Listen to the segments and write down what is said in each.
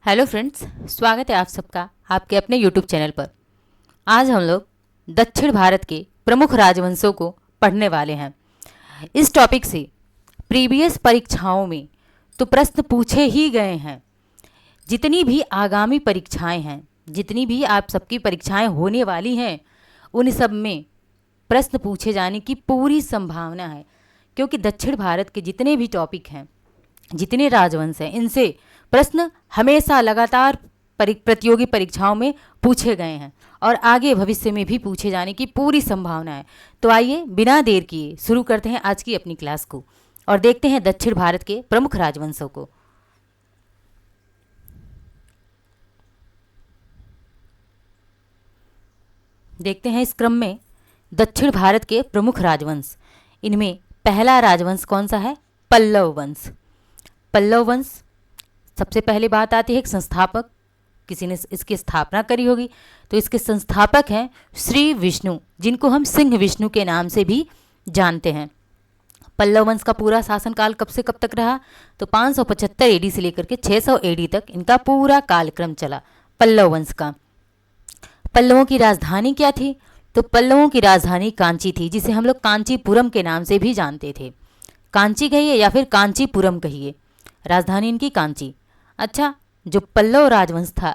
Hello friends, स्वागत है आप सबका आपके अपने यूट्यूब चैनल पर। आज हम लोग दक्षिण भारत के प्रमुख राजवंशों को पढ़ने वाले हैं। इस टॉपिक से प्रीवियस परीक्षाओं में तो प्रश्न पूछे ही गए हैं। जितनी भी आगामी परीक्षाएं हैं, जितनी भी आप सबकी परीक्षाएं होने वाली हैं, उन सब में प्रश्न पूछे जाने की पूरी संभावना है, क्योंकि दक्षिण भारत के जितने भी टॉपिक हैं, जितने राजवंश हैं, इनसे प्रश्न हमेशा लगातार प्रतियोगी परीक्षाओं में पूछे गए हैं और आगे भविष्य में भी पूछे जाने की पूरी संभावना है। तो आइए बिना देर किए शुरू करते हैं आज की अपनी क्लास को और देखते हैं दक्षिण भारत के प्रमुख राजवंशों को। देखते हैं इस क्रम में दक्षिण भारत के प्रमुख राजवंश। इनमें पहला राजवंश कौन सा है? पल्लव वंश। पल्लव वंश सबसे पहले बात आती है एक संस्थापक, किसी ने इसकी स्थापना करी होगी, तो इसके संस्थापक हैं श्री विष्णु, जिनको हम सिंह विष्णु के नाम से भी जानते हैं। पल्लव वंश का पूरा शासनकाल कब से कब तक रहा? तो 575 एडी से लेकर के 600 एडी तक इनका पूरा कालक्रम चला पल्लव वंश का। पल्लवों की राजधानी क्या थी? तो पल्लवों की राजधानी कांची थी, जिसे हम लोग कांचीपुरम के नाम से भी जानते थे। कांची कहिए या फिर कांचीपुरम कहिए, राजधानी इनकी कांची। अच्छा, जो पल्लव राजवंश था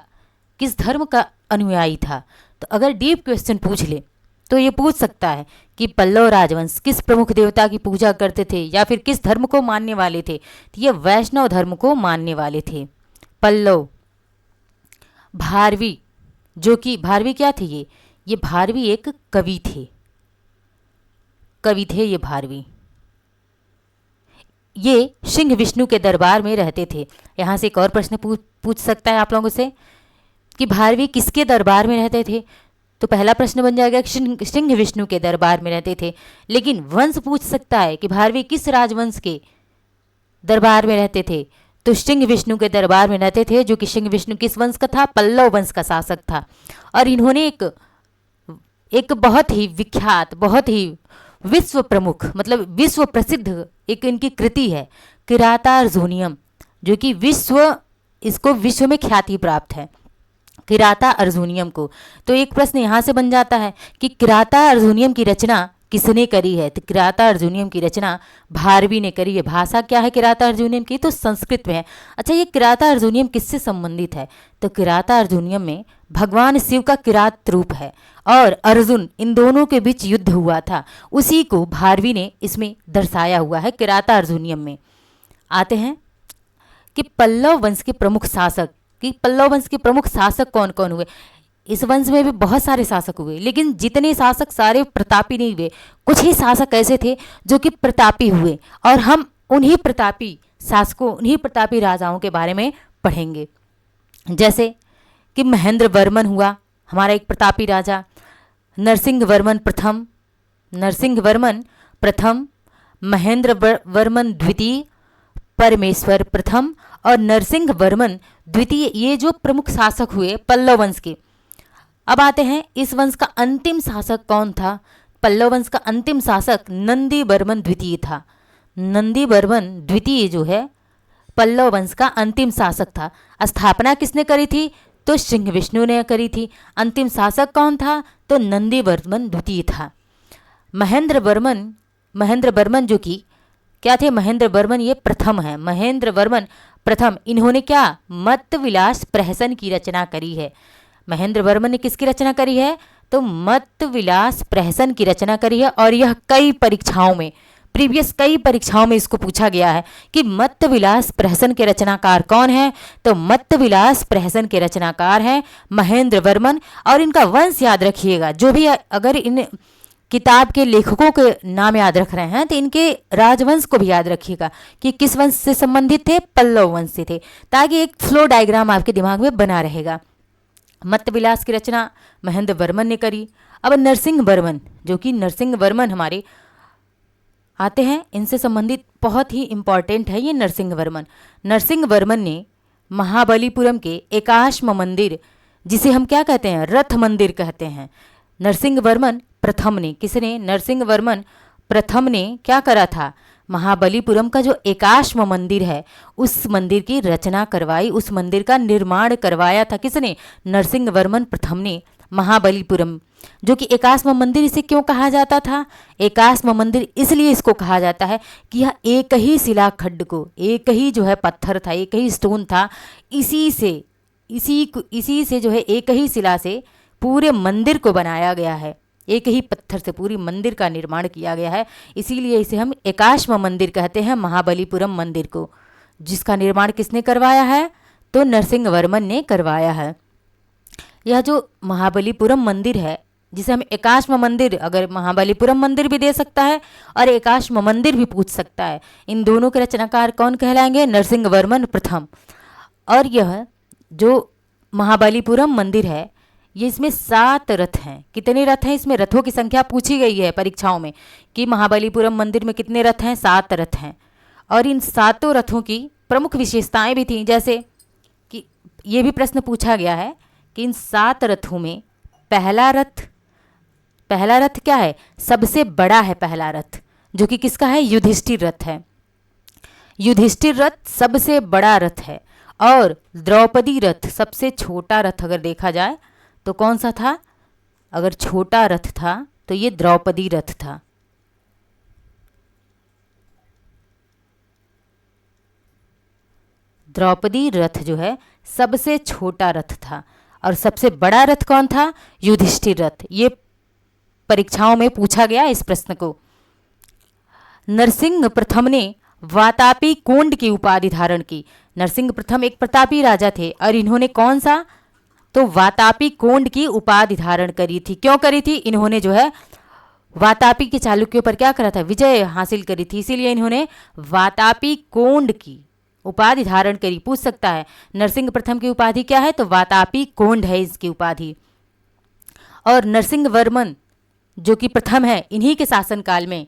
किस धर्म का अनुयायी था? तो अगर डीप क्वेश्चन पूछ ले तो ये पूछ सकता है कि पल्लव राजवंश किस प्रमुख देवता की पूजा करते थे या फिर किस धर्म को मानने वाले थे? तो ये वैष्णव धर्म को मानने वाले थे पल्लव। भारवी, जो कि भारवी क्या थे? ये भारवी एक कवि थे, ये भारवी। ये सिंह विष्णु के दरबार में रहते थे। यहाँ से एक और प्रश्न पूछ सकता है आप लोगों से कि भारवी किसके दरबार में रहते थे? तो पहला प्रश्न बन जाएगा सिंह विष्णु के दरबार में रहते थे, लेकिन वंश पूछ सकता है कि भारवी किस राजवंश के दरबार में रहते थे? तो सिंह विष्णु के दरबार में रहते थे, जो कि सिंह विष्णु किस वंश का था? पल्लव वंश का शासक था। और इन्होंने एक बहुत ही विख्यात, बहुत ही विश्व प्रमुख, मतलब विश्व प्रसिद्ध एक इनकी कृति है किराता अर्जुनियम, जो कि इसको विश्व में ख्याति प्राप्त है, किराता अर्जुनियम को। तो एक प्रश्न यहाँ से बन जाता है कि किराता अर्जुनियम की रचना किसने करी है? तो किराता अर्जुनियम की रचना भारवी ने करी है। भाषा क्या है किराता अर्जुनियम की? तो संस्कृत में है। अच्छा, ये किराता अर्जुनियम किससे संबंधित है? तो किराता अर्जुनियम में भगवान शिव का किरात रूप है और अर्जुन, इन दोनों के बीच युद्ध हुआ था, उसी को भारवी ने इसमें दर्शाया हुआ है किराता अर्जुनियम में। आते हैं कि पल्लव वंश के प्रमुख शासक, कि पल्लव वंश के प्रमुख शासक कौन कौन हुए? इस वंश में भी बहुत सारे शासक हुए, लेकिन जितने शासक सारे प्रतापी नहीं हुए। कुछ ही शासक ऐसे थे जो कि प्रतापी हुए, और हम उन्हीं प्रतापी शासकों, उन्हीं प्रतापी राजाओं के बारे में पढ़ेंगे। जैसे कि महेंद्र वर्मन हुआ हमारा एक प्रतापी राजा, नरसिंह वर्मन प्रथम, महेंद्र वर्मन द्वितीय, परमेश्वर प्रथम और नरसिंह वर्मन द्वितीय, ये जो प्रमुख शासक हुए पल्लव वंश के। अब आते हैं इस वंश का अंतिम शासक कौन था? पल्लव वंश का अंतिम शासक नंदी वर्मन द्वितीय था। नंदी वर्मन द्वितीय जो है पल्लव वंश का अंतिम शासक था। स्थापना किसने करी थी? तो सिंह विष्णु ने करी थी। अंतिम शासक कौन था? तो नंदी वर्मन द्वितीय था। महेंद्र वर्मन जो कि क्या थे? महेंद्र वर्मन ये प्रथम है। महेंद्र वर्मन प्रथम, इन्होंने क्या? मत्त विलास प्रहसन की रचना करी है। महेंद्र वर्मन ने किसकी रचना करी है? तो मत्त विलास प्रहसन की रचना करी है। और यह कई परीक्षाओं में, प्रीवियस कई परीक्षाओं में इसको पूछा गया है कि मत्त विलास प्रहसन के रचनाकार कौन है? तो मत्त विलास प्रहसन के रचनाकार हैं महेंद्र वर्मन। और इनका वंश याद रखिएगा, जो भी अगर इन किताब के लेखकों के नाम याद रख रहे हैं तो इनके राजवंश को भी याद रखिएगा कि किस वंश से संबंधित थे? पल्लव वंश से थे, ताकि एक फ्लो डायग्राम आपके दिमाग में बना रहेगा। मत्त विलास की रचना महेंद्र वर्मन ने करी। अब नरसिंह वर्मन, जो कि नरसिंह वर्मन हमारे आते हैं, इनसे संबंधित बहुत ही इंपॉर्टेंट है ये नरसिंह वर्मन। नरसिंह वर्मन ने महाबलीपुरम के एकाश्म मंदिर, जिसे हम क्या कहते हैं? रथ मंदिर कहते हैं। नरसिंह वर्मन प्रथम ने, किसने? नरसिंह वर्मन प्रथम ने क्या करा था? महाबलीपुरम का जो एकाश्म मंदिर है उस मंदिर की रचना करवाई, उस मंदिर का निर्माण करवाया था किसने? नरसिंह वर्मन प्रथम ने। महाबलीपुरम जो कि एकाश्म मंदिर इसे क्यों कहा जाता था? एकाश्म मंदिर इसलिए इसको कहा जाता है कि यह एक ही शिला खड्ड को, एक ही जो है पत्थर था, एक ही स्टोन था, इसी से जो है एक ही शिला से पूरे मंदिर को बनाया गया है, एक ही पत्थर से पूरी मंदिर का निर्माण किया गया है। इसीलिए इसे हम एकाश्म मंदिर कहते हैं, महाबलीपुरम मंदिर को, जिसका निर्माण किसने करवाया है? तो नरसिंह वर्मन ने करवाया है। यह जो महाबलीपुरम मंदिर है, जिसे हम एकाश्म मंदिर, अगर महाबलीपुरम मंदिर भी दे सकता है और एकाश्म मंदिर भी पूछ सकता है, इन दोनों के रचनाकार कौन कहलाएंगे? नरसिंह वर्मन प्रथम। और यह जो महाबलीपुरम मंदिर है, ये इसमें 7 रथ हैं। कितने रथ हैं इसमें? रथों की संख्या पूछी गई है परीक्षाओं में कि महाबलीपुरम मंदिर में कितने रथ हैं? 7 रथ हैं। और इन 7 रथों की प्रमुख विशेषताएं भी थीं, जैसे कि ये भी प्रश्न पूछा गया है कि इन 7 रथों में पहला रथ क्या है? सबसे बड़ा है पहला रथ, जो कि किसका है? युधिष्ठिर रथ है। युधिष्ठिर रथ सबसे बड़ा रथ है। और द्रौपदी रथ सबसे छोटा रथ अगर देखा जाए तो कौन सा था? अगर छोटा रथ था तो ये द्रौपदी रथ था। द्रौपदी रथ जो है सबसे छोटा रथ था। और सबसे बड़ा रथ कौन था? युधिष्ठिर रथ। ये परीक्षाओं में पूछा गया इस प्रश्न को। नरसिंह प्रथम ने वातापी कोंड की उपाधि धारण की। नरसिंह प्रथम एक प्रतापी राजा थे और इन्होंने कौन सा? तो वातापी कोंड की उपाधि धारण करी थी। क्यों करी थी? इन्होंने जो है वातापी के चालुक्यों पर क्या करा था? विजय हासिल करी थी, इसीलिए इन्होंने वातापी कोंड की उपाधि धारण करी। पूछ सकता है नरसिंह प्रथम की उपाधि क्या है? तो वातापी कोंड है इसकी उपाधि। और नरसिंह वर्मन जो कि प्रथम है, इन्हीं के शासनकाल में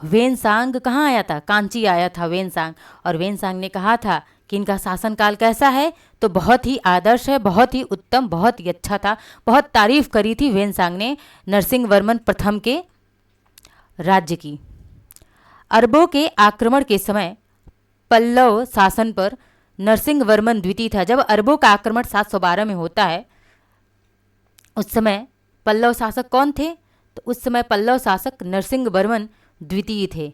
वेनसांग कहाँ आया था? कांची आया था वेनसांग। और वेनसांग ने कहा था कि इनका शासनकाल कैसा है? तो बहुत ही आदर्श है, बहुत ही उत्तम, बहुत ही अच्छा था। बहुत तारीफ करी थी वेनसांग ने नरसिंह वर्मन प्रथम के राज्य की। अरबों के आक्रमण के समय पल्लव शासन पर नरसिंह वर्मन द्वितीय था। जब अरबों का आक्रमण 712 में होता है, उस समय पल्लव शासक कौन थे? तो उस समय पल्लव शासक नरसिंह वर्मन द्वितीय थे।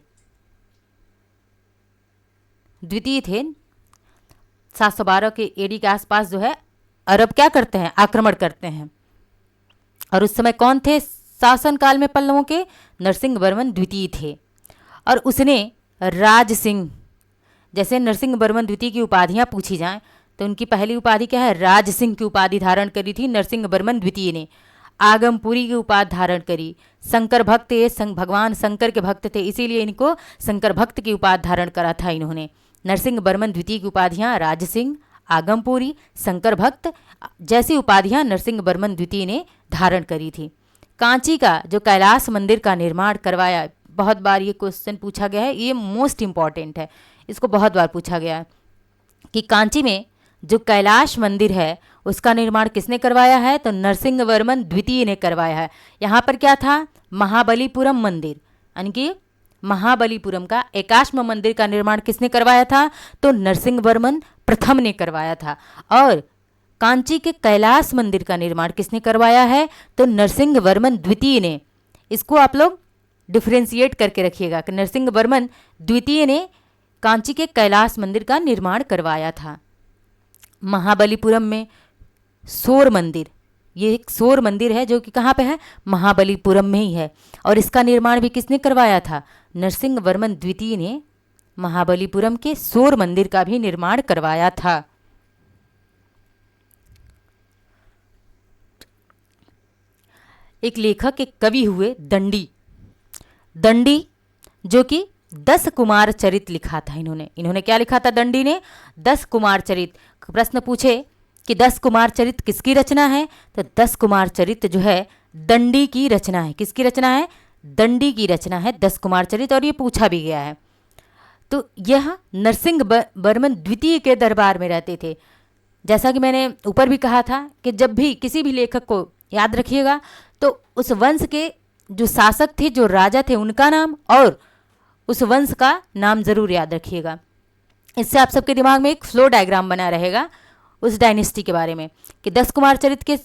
712 के एडी के आसपास जो है अरब क्या करते हैं? आक्रमण करते हैं। और उस समय कौन थे शासनकाल में पल्लवों के? नरसिंह वर्मन द्वितीय थे। और उसने राज सिंह, जैसे नरसिंह वर्मन द्वितीय की उपाधियां पूछी जाएं तो उनकी पहली उपाधि क्या है? राज सिंह की उपाधि धारण करी थी नरसिंह वर्मन द्वितीय ने। आगमपुरी की उपाधि धारण करी। शंकर भक्त, ये भगवान शंकर के भक्त थे, इसीलिए इनको शंकर भक्त की उपाधि धारण करा था इन्होंने। नरसिंह वर्मन द्वितीय की उपाधियां राज सिंह, आगमपुरी, शंकर भक्त जैसी उपाधियां नरसिंह वर्मन द्वितीय ने धारण करी थी। कांची का जो कैलाश मंदिर का निर्माण करवाया, बहुत बार ये क्वेश्चन पूछा गया है, ये मोस्ट इम्पॉर्टेंट है, इसको बहुत बार पूछा गया है कि कांची में जो कैलाश मंदिर है उसका निर्माण किसने करवाया है? तो नरसिंह वर्मन द्वितीय ने करवाया है। यहाँ पर क्या था? महाबलीपुरम मंदिर, यानी कि महाबलीपुरम का एकाश्म मंदिर का निर्माण किसने करवाया था? तो नरसिंह वर्मन प्रथम ने करवाया था। और कांची के कैलाश मंदिर का निर्माण किसने करवाया है? तो नरसिंह वर्मन द्वितीय ने। इसको आप लोग डिफ्रेंशिएट करके रखिएगा कि नरसिंह वर्मन द्वितीय ने कांची के कैलाश मंदिर का निर्माण करवाया था। महाबलीपुरम में सौर मंदिर, ये एक सौर मंदिर है जो कि कहाँ पे है? महाबलीपुरम में ही है। और इसका निर्माण भी किसने करवाया था? नरसिंह वर्मन द्वितीय ने महाबलीपुरम के सौर मंदिर का भी निर्माण करवाया था। एक लेखक, एक कवि हुए दंडी जो कि 10 कुमार चरित लिखा था इन्होंने क्या लिखा था? दंडी ने 10 कुमार चरित। प्रश्न पूछे कि 10 कुमार चरित किसकी रचना है? तो 10 कुमार चरित जो है दंडी की रचना है। किसकी रचना है? दंडी की रचना है 10 कुमार चरित, और ये पूछा भी गया है। तो यह नरसिंह वर्मन द्वितीय के दरबार में रहते थे। जैसा कि मैंने ऊपर भी कहा था कि जब भी किसी भी लेखक को याद रखिएगा तो उस वंश के जो शासक थे, जो राजा थे, उनका नाम और उस वंश का नाम जरूर याद रखिएगा। इससे आप सबके दिमाग में एक फ्लो डायग्राम बना रहेगा उस डायनेस्टी के बारे में कि 10 कुमार चरित के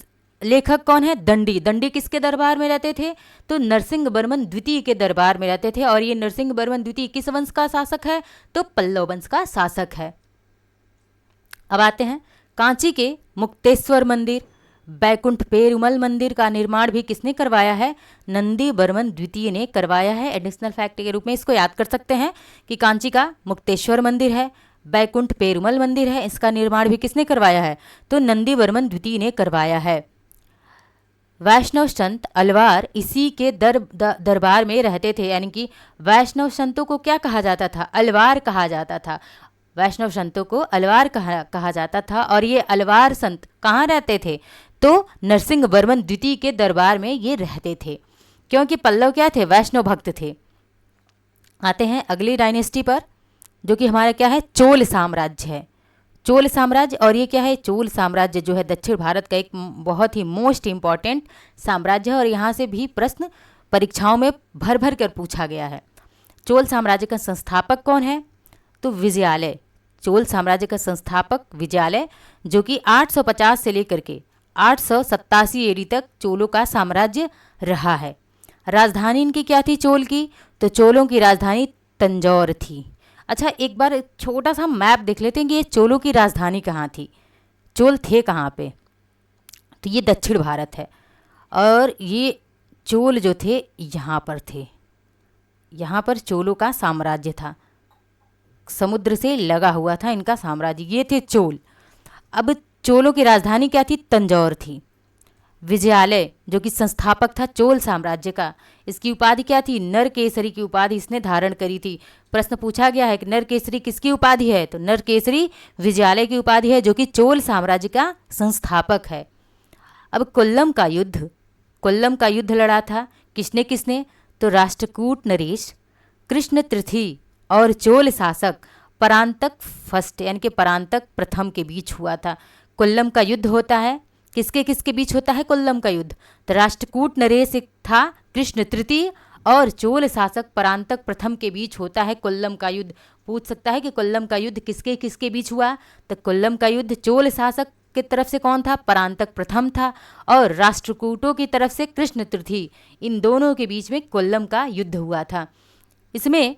लेखक कौन है? दंडी। दंडी किसके दरबार में रहते थे? तो नरसिंह वर्मन द्वितीय के दरबार में रहते थे। और ये नरसिंह वर्मन द्वितीय किस वंश का शासक है? तो पल्लव वंश का शासक है। अब आते हैं कांची के मुक्तेश्वर मंदिर, बैकुंठ पेरुमल मंदिर का निर्माण भी किसने करवाया है? नंदी वर्मन द्वितीय ने करवाया है। एडिशनल फैक्ट के रूप में इसको याद कर सकते हैं कि कांची का मुक्तेश्वर मंदिर है, बैकुंठ पेरुमल मंदिर है, इसका निर्माण भी किसने करवाया है? तो नंदी वर्मन द्वितीय ने करवाया है। वैष्णव संत अलवार इसी के दरबार में रहते थे, यानी कि वैष्णव संतों को क्या कहा जाता था? अलवार कहा जाता था। वैष्णव संतों को अलवार कहा जाता था। और ये अलवार संत कहाँ रहते थे? तो नरसिंह वर्मन द्वितीय के दरबार में ये रहते थे, क्योंकि पल्लव क्या थे? वैष्णव भक्त थे। आते हैं अगली डायनेस्टी पर, जो कि हमारा क्या है? चोल साम्राज्य है। चोल साम्राज्य। और ये क्या है? चोल साम्राज्य जो है दक्षिण भारत का एक बहुत ही मोस्ट इम्पॉर्टेंट साम्राज्य है और यहाँ से भी प्रश्न परीक्षाओं में भर भर कर पूछा गया है। चोल साम्राज्य का संस्थापक कौन है? तो विजयालय। चोल साम्राज्य का संस्थापक विजयालय, जो कि 850 से लेकर के 887 एडी तक चोलों का साम्राज्य रहा है। राजधानी इनकी क्या थी चोल की? तो चोलों की राजधानी तंजौर थी। अच्छा, एक बार छोटा सा मैप देख लेते हैं कि ये चोलों की राजधानी कहाँ थी, चोल थे कहाँ पे। तो ये दक्षिण भारत है और ये चोल जो थे यहाँ पर थे। यहाँ पर चोलों का साम्राज्य था, समुद्र से लगा हुआ था इनका साम्राज्य। ये थे चोल। अब चोलों की राजधानी क्या थी? तंजौर थी। विजयालय जो कि संस्थापक था चोल साम्राज्य का, इसकी उपाधि क्या थी? नरकेसरी की उपाधि इसने धारण करी थी। प्रश्न पूछा गया है कि नरकेसरी किसकी उपाधि है? तो नरकेसरी विजयालय की उपाधि है, जो कि चोल साम्राज्य का संस्थापक है। अब कोल्लम का युद्ध लड़ा था किसने किसने? तो राष्ट्रकूट नरेश, कृष्ण तृथी और चोल शासक परांतक फर्स्ट यानी कि परांतक प्रथम के बीच हुआ था। कोल्लम का युद्ध होता है, किसके किसके बीच होता है कोल्लम का युद्ध? तो राष्ट्रकूट नरेश एक था, कृष्ण तृतीय और चोल शासक परांतक प्रथम के बीच होता है कोल्लम का युद्ध। पूछ सकता है कि कोल्लम का युद्ध किसके किसके बीच हुआ? तो कोल्लम का युद्ध चोल शासक की तरफ से कौन था? परांतक प्रथम था, और राष्ट्रकूटों की तरफ से कृष्ण तृतीय। इन दोनों के बीच में कोल्लम का युद्ध हुआ था। इसमें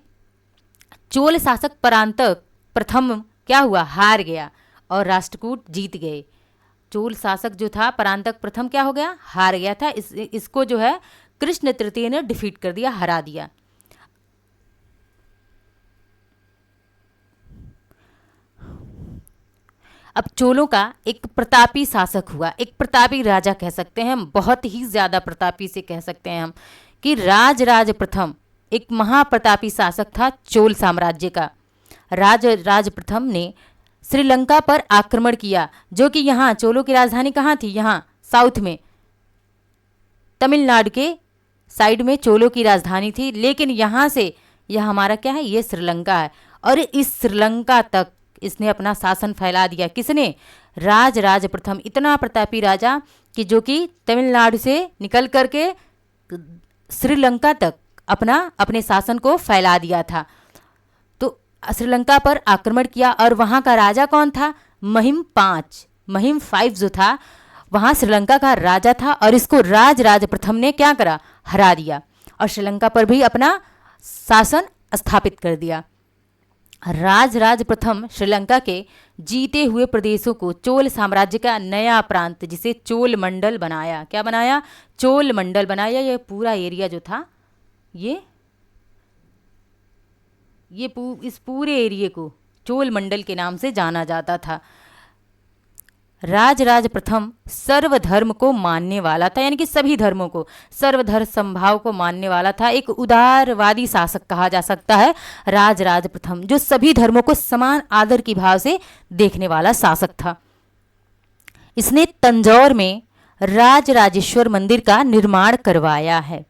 चोल शासक परांतक प्रथम क्या हुआ? हार गया और राष्ट्रकूट जीत गए। चोल शासक जो था परांतक प्रथम क्या हो गया? हार गया था। इसको जो है कृष्ण तृतीय ने डिफीट कर दिया, हरा दिया। अब चोलों का एक प्रतापी शासक हुआ, एक प्रतापी राजा कह सकते हैं हम, बहुत ही ज्यादा प्रतापी से कह सकते हैं हम कि राज प्रथम एक महाप्रतापी शासक था चोल साम्राज्य का। राज प्रथम ने श्रीलंका पर आक्रमण किया, जो कि यहाँ चोलों की राजधानी कहाँ थी? यहाँ साउथ में तमिलनाडु के साइड में चोलों की राजधानी थी। लेकिन यहाँ से यह हमारा क्या है? ये श्रीलंका है। और इस श्रीलंका तक इसने अपना शासन फैला दिया। किसने? राज प्रथम। इतना प्रतापी राजा कि जो कि तमिलनाडु से निकल करके श्रीलंका तक अपने शासन को फैला दिया था। तो श्रीलंका पर आक्रमण किया और वहाँ का राजा कौन था? महिम 5 जो था वहाँ श्रीलंका का राजा था, और इसको राज प्रथम ने क्या करा? हरा दिया और श्रीलंका पर भी अपना शासन स्थापित कर दिया। राज प्रथम श्रीलंका के जीते हुए प्रदेशों को चोल साम्राज्य का नया प्रांत, जिसे चोल मंडल बनाया। क्या बनाया? चोल मंडल बनाया। ये पूरा एरिया जो था इस पूरे एरिया को चोल मंडल के नाम से जाना जाता था। राज प्रथम सर्वधर्म को मानने वाला था, यानी कि सभी धर्मों को, सर्वधर्म संभाव को मानने वाला था। एक उदारवादी शासक कहा जा सकता है राज प्रथम, जो सभी धर्मों को समान आदर की भाव से देखने वाला शासक था। इसने तंजौर में राजराजेश्वर मंदिर का निर्माण करवाया है।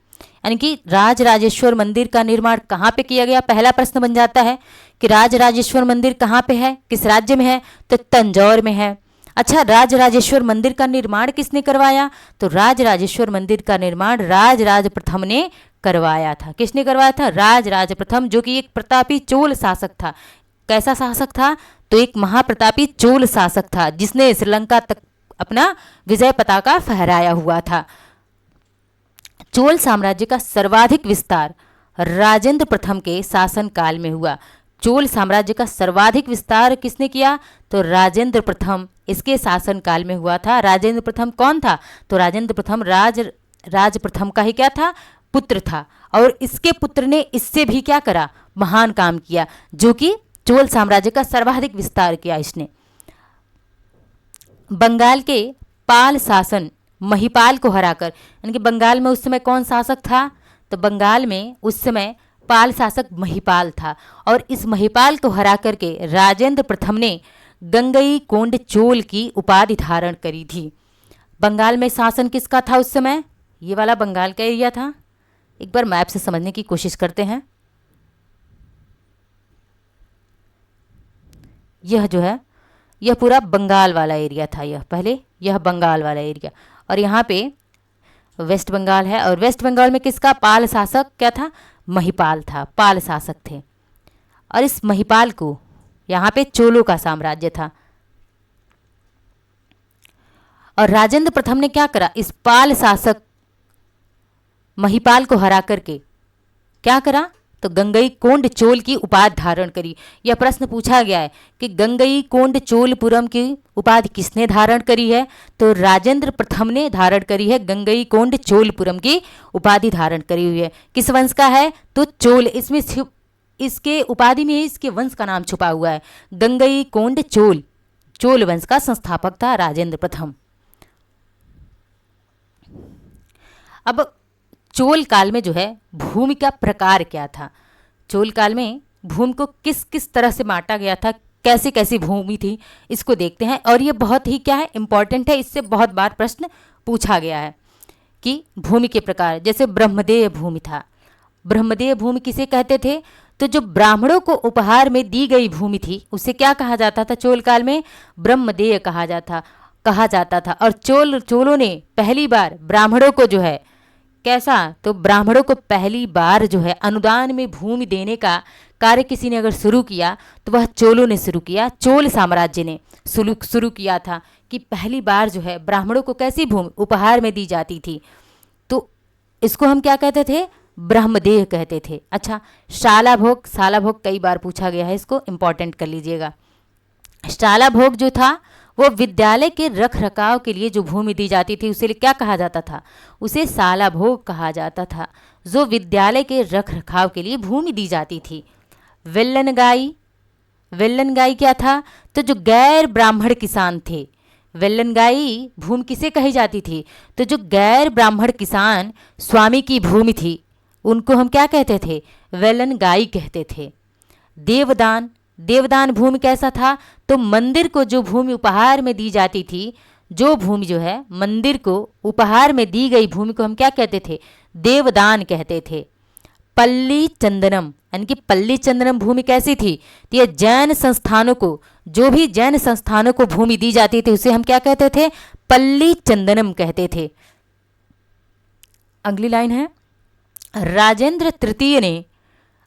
यानी कि राजराजेश्वर मंदिर का निर्माण कहाँ पे किया गया? पहला प्रश्न बन जाता है कि राजराजेश्वर मंदिर कहाँ पे है, किस राज्य में है? तो तंजौर में है। अच्छा, राजराजेश्वर मंदिर का निर्माण किसने करवाया? तो राजराजेश्वर मंदिर का निर्माण राज प्रथम ने करवाया था। किसने करवाया था? राज प्रथम, जो कि एक प्रतापी चोल शासक था। कैसा शासक था? तो एक महाप्रतापी चोल शासक था, जिसने श्रीलंका तक अपना विजय पताका फहराया हुआ था। चोल साम्राज्य का सर्वाधिक विस्तार राजेंद्र प्रथम के शासन काल में हुआ। चोल साम्राज्य का सर्वाधिक विस्तार किसने किया? तो राजेंद्र प्रथम, इसके शासन काल में हुआ था। राजेंद्र प्रथम कौन था? तो राजेंद्र प्रथम राज प्रथम का ही क्या था? पुत्र था। और इसके पुत्र ने इससे भी क्या करा? महान काम किया, जो कि चोल साम्राज्य का सर्वाधिक विस्तार किया इसने। बंगाल के पाल शासन महिपाल को हराकर, यानी कि बंगाल में उस समय कौन शासक था? तो बंगाल में उस समय पाल शासक महिपाल था। और इस महिपाल को हरा करके राजेंद्र प्रथम ने गंगई कोंड चोल की उपाधि धारण करी थी। बंगाल में शासन किसका था उस समय? ये वाला बंगाल का एरिया था। एक बार मैप से समझने की कोशिश करते हैं। यह जो है, यह पूरा बंगाल वाला एरिया था। यह पहले यह बंगाल वाला एरिया, और यहाँ पे वेस्ट बंगाल है। और वेस्ट बंगाल में किसका? पाल शासक क्या था? महिपाल था, पाल शासक थे। और इस महिपाल को यहाँ पे चोलों का साम्राज्य था। और राजेंद्र प्रथम ने क्या करा? इस पाल शासक महिपाल को हरा करके क्या करा? तो गंगई कोंड चोल की उपाधि धारण करी। यह प्रश्न पूछा गया है कि गंगई कोंड चोलपुरम की उपाधि किसने धारण करी है? तो राजेंद्र प्रथम ने धारण करी है। गंगई कोंड चोलपुरम की उपाधि धारण करी हुई है। किस वंश का है? तो चोल। इसमें इसके उपाधि में ही इसके वंश का नाम छुपा हुआ है। गंगई कोंड चोल, चोल वंश का संस्थापक था राजेंद्र प्रथम। अब चोल काल में जो है भूमि का प्रकार क्या था? चोल काल में भूमि को किस किस तरह से बांटा गया था, कैसी कैसी भूमि थी, इसको देखते हैं। और ये बहुत ही क्या है? इम्पॉर्टेंट है। इससे बहुत बार प्रश्न पूछा गया है कि भूमि के प्रकार। जैसे ब्रह्मदेय भूमि था। ब्रह्मदेय भूमि किसे कहते थे? तो जो ब्राह्मणों को उपहार में दी गई भूमि थी उसे क्या कहा जाता था? चोल काल में ब्रह्मदेय कहा जाता था। और चोलों ने पहली बार ब्राह्मणों को जो है कैसा? तो ब्राह्मणों को पहली बार जो है अनुदान में भूमि देने का कार्य किसी ने अगर शुरू किया तो वह चोलों ने शुरू किया। चोल साम्राज्य ने शुरू किया था कि पहली बार जो है ब्राह्मणों को कैसी भूमि उपहार में दी जाती थी। तो इसको हम क्या कहते थे? ब्रह्मदेह कहते थे। अच्छा, शालाभोग कई बार पूछा गया है, इसको इंपॉर्टेंट कर लीजिएगा। शालाभोग जो था वो विद्यालय के रख रखाव के लिए जो भूमि दी जाती थी उसे क्या कहा जाता था? उसे शालाभोग कहा जाता था, जो विद्यालय के रख रखाव के लिए भूमि दी जाती थी। वेल्लनगाई क्या था? तो जो गैर ब्राह्मण किसान थे, वेल्लनगाई भूमि किसे कही जाती थी? तो जो गैर ब्राह्मण किसान स्वामी की भूमि थी उनको हम क्या कहते थे? वेल्लनगाई कहते थे। देवदान भूमि कैसा था? तो मंदिर को जो भूमि उपहार में दी जाती थी, जो भूमि जो है मंदिर को उपहार में दी गई भूमि को हम क्या कहते थे? देवदान कहते थे। पल्ली चंदनम, यानी कि पल्ली चंदनम भूमि कैसी थी? तो ये जैन संस्थानों को, जो भी जैन संस्थानों को भूमि दी जाती थी उसे हम क्या कहते थे? पल्ली चंदनम कहते थे। अगली लाइन है, राजेंद्र तृतीय ने,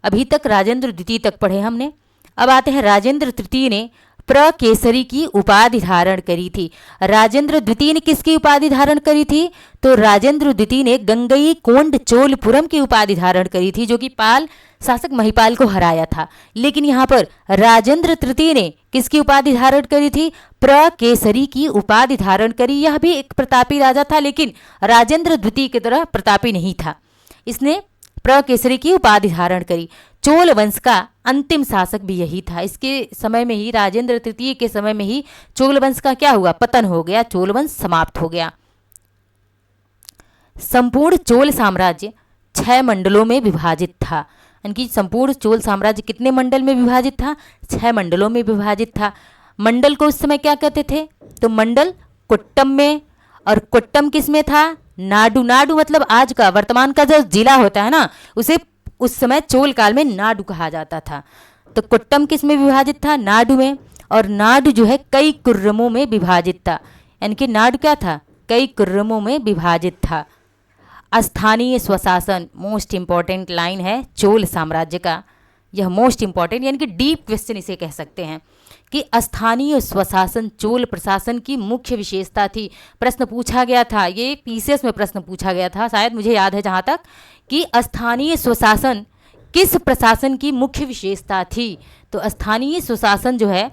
अभी तक राजेंद्र द्वितीय तक पढ़े हमने। अब आते हैं राजेंद्र तृतीय ने प्रकेसरी की उपाधि धारण करी थी। राजेंद्र द्वितीय ने किसकी उपाधि धारण करी थी? तो राजेंद्र द्वितीय ने गंगई कोंड चोलपुरम की उपाधि धारण करी थी, जो कि पाल शासक महिपाल को हराया था। लेकिन यहाँ पर राजेंद्र तृतीय ने किसकी उपाधि धारण करी थी? प्रकेसरी की उपाधि धारण करी। यह भी एक प्रतापी राजा था, लेकिन राजेंद्र द्वितीय की तरह प्रतापी नहीं था। इसने प्रकेसरी की उपाधि धारण करी। चोल वंश का अंतिम शासक भी यही था। इसके समय में ही, राजेंद्र तृतीय के समय में ही चोल वंश का क्या हुआ? पतन हो गया, चोल वंश समाप्त हो गया। संपूर्ण चोल साम्राज्य 6 मंडलों में विभाजित था। यानी संपूर्ण चोल साम्राज्य कितने मंडल में विभाजित था? 6 मंडलों में विभाजित था। मंडल को उस समय क्या कहते थे? तो मंडल कोट्टम में, और कोट्टम किस में था? नाडु मतलब आज का वर्तमान का जो जिला होता है ना, उसे उस समय चोल काल में नाडु कहा जाता था। तो कोट्टम किस में विभाजित था? नाडु में। और नाडु जो है कई कुर्रमों में विभाजित था। यानी कि नाडु क्या था? कई कुर्रमों में विभाजित था। स्थानीय स्वशासन, मोस्ट इंपॉर्टेंट लाइन है चोल साम्राज्य का। यह मोस्ट इंपॉर्टेंट यानी कि डीप क्वेश्चन इसे कह सकते हैं कि स्थानीय स्वशासन चोल प्रशासन की मुख्य विशेषता थी। प्रश्न पूछा गया था, ये पीसीएस में प्रश्न पूछा गया था शायद, मुझे याद है जहाँ तक, कि स्थानीय स्वशासन किस प्रशासन की मुख्य विशेषता थी। तो स्थानीय स्वशासन जो है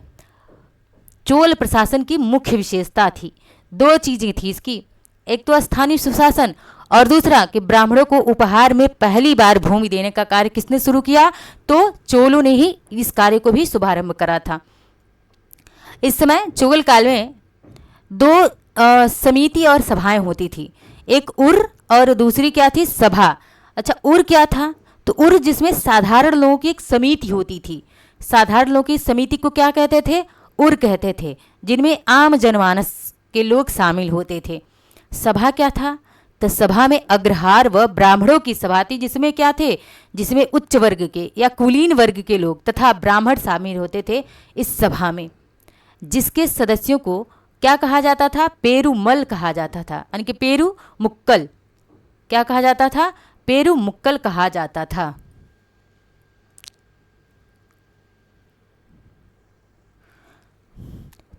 चोल प्रशासन की मुख्य विशेषता थी। दो चीज़ें थी इसकी, एक तो स्थानीय सुशासन और दूसरा कि ब्राह्मणों को उपहार में पहली बार भूमि देने का कार्य किसने शुरू किया, तो चोलों ने ही इस कार्य को भी शुभारंभ करा था। इस समय चोल काल में दो समिति और सभाएं होती थी, एक उर और दूसरी क्या थी, सभा। अच्छा, उर क्या था, तो उर जिसमें साधारण लोगों की एक समिति होती थी। साधारण लोगों की समिति को क्या कहते थे, उर कहते थे, जिनमें आम जनमानस के लोग शामिल होते थे। सभा क्या था, तो सभा में अग्रहार व ब्राह्मणों की सभा थी, जिसमें क्या थे, जिसमें उच्च वर्ग के या कुलीन वर्ग के लोग तथा ब्राह्मण शामिल होते थे इस सभा में, जिसके सदस्यों को क्या कहा जाता था, पेरुमल कहा जाता था, यानी कि पेरू मुक्कल, क्या कहा जाता था, पेरू मुक्कल कहा जाता था।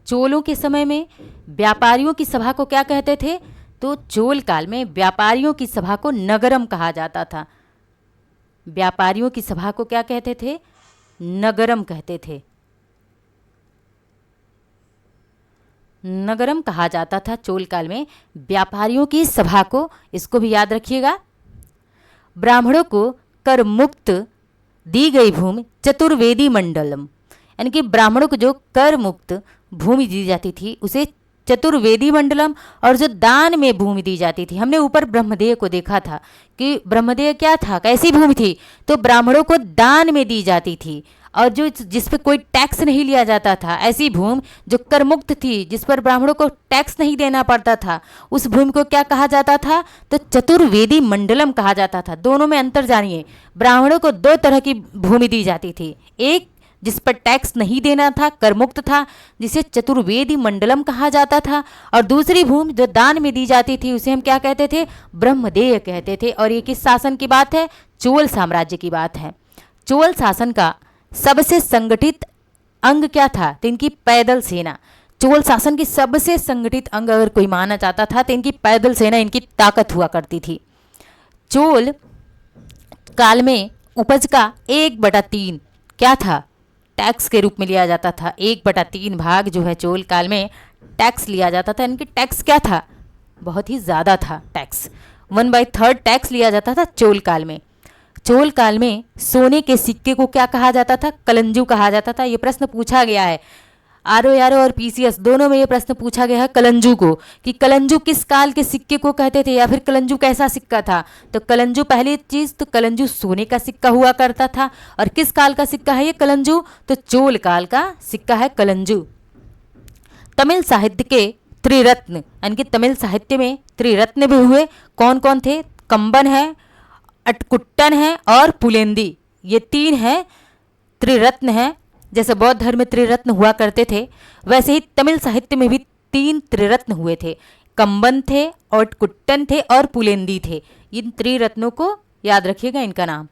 चोलों के समय में व्यापारियों की सभा को क्या कहते थे, तो चोल काल में व्यापारियों की सभा को नगरम कहा जाता था। व्यापारियों की सभा को क्या कहते थे, नगरम कहते थे, नगरम कहा जाता था चोल काल में व्यापारियों की सभा को। इसको भी याद रखिएगा। ब्राह्मणों को कर मुक्त दी गई भूमि चतुर्वेदी मंडलम, यानी कि ब्राह्मणों को जो कर मुक्त भूमि दी जाती थी उसे चतुर्वेदी मंडलम, और जो दान में भूमि दी जाती थी, हमने ऊपर ब्रह्मदेय को देखा था कि ब्रह्मदेय क्या था, कैसी भूमि थी, तो ब्राह्मणों को दान में दी जाती थी, और जो जिस पर कोई टैक्स नहीं लिया जाता था, ऐसी भूमि जो कर मुक्त थी, जिस पर ब्राह्मणों को टैक्स नहीं देना पड़ता था, उस भूमि को क्या कहा जाता था, तो चतुर्वेदी मंडलम कहा जाता था। दोनों में अंतर जानिए, ब्राह्मणों को दो तरह की भूमि दी जाती थी, एक जिस पर टैक्स नहीं देना था, कर मुक्त था, जिसे चतुर्वेदी मंडलम कहा जाता था, और दूसरी भूमि जो दान में दी जाती थी उसे हम क्या कहते थे, ब्रह्मदेय कहते थे। और ये किस शासन की बात है, चोल साम्राज्य की बात है। चोल शासन का सबसे संगठित अंग क्या था, तो इनकी पैदल सेना। चोल शासन की सबसे संगठित अंग अगर कोई माना जाता था तो इनकी पैदल सेना, इनकी ताकत हुआ करती थी। चोल काल में उपज का 1/3 क्या था, टैक्स के रूप में लिया जाता था। 1/3 भाग जो है चोल काल में टैक्स लिया जाता था। इनकी टैक्स क्या था, बहुत ही ज़्यादा था टैक्स। 1/3 टैक्स लिया जाता था चोल काल में। चोल काल में सोने के सिक्के को क्या कहा जाता था, कलंजू कहा जाता था। ये प्रश्न पूछा गया है, आरओ और पीसीएस दोनों में ये प्रश्न पूछा गया है कलंजू को, कि कलंजू किस काल के सिक्के को कहते थे, या फिर कलंजू कैसा सिक्का था। तो कलंजू पहली चीज़ तो कलंजू सोने का सिक्का हुआ करता था। और किस काल का सिक्का है ये कलंजू, तो चोल काल का सिक्का है कलंजू। तमिल साहित्य के त्रिरत्न, यानी कि तमिल साहित्य में त्रिरत्न भी हुए, कौन कौन थे, कंबन है, अटकुट्टन है और पुलेंदी, ये 3 हैं त्रिरत्न हैं। जैसे बौद्ध धर्म में त्रिरत्न हुआ करते थे, वैसे ही तमिल साहित्य में भी 3 त्रिरत्न हुए थे, कंबन थे, अटकुट्टन थे और पुलेंदी थे। इन त्रिरत्नों को याद रखिएगा, इनका नाम।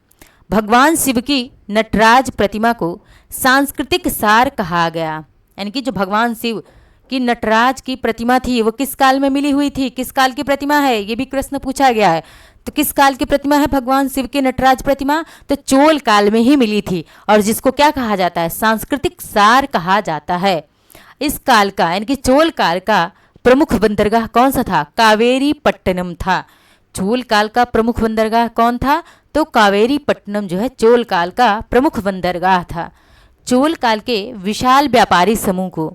भगवान शिव की नटराज प्रतिमा को सांस्कृतिक सार कहा गया, यानी कि जो भगवान शिव की नटराज की प्रतिमा थी वो किस काल में मिली हुई थी, किस काल की प्रतिमा है, ये भी प्रश्न पूछा गया है। तो किस काल की प्रतिमा है भगवान शिव की नटराज प्रतिमा, तो चोल काल में ही मिली थी, और जिसको क्या कहा जाता है, सांस्कृतिक सार कहा जाता है। इस काल का यानी कि चोल काल का प्रमुख बंदरगाह कौन सा था, कावेरी पट्टनम था। चोल काल का प्रमुख बंदरगाह कौन था, तो कावेरी पट्टनम जो है चोल काल का प्रमुख बंदरगाह था। चोल काल के विशाल व्यापारी समूह को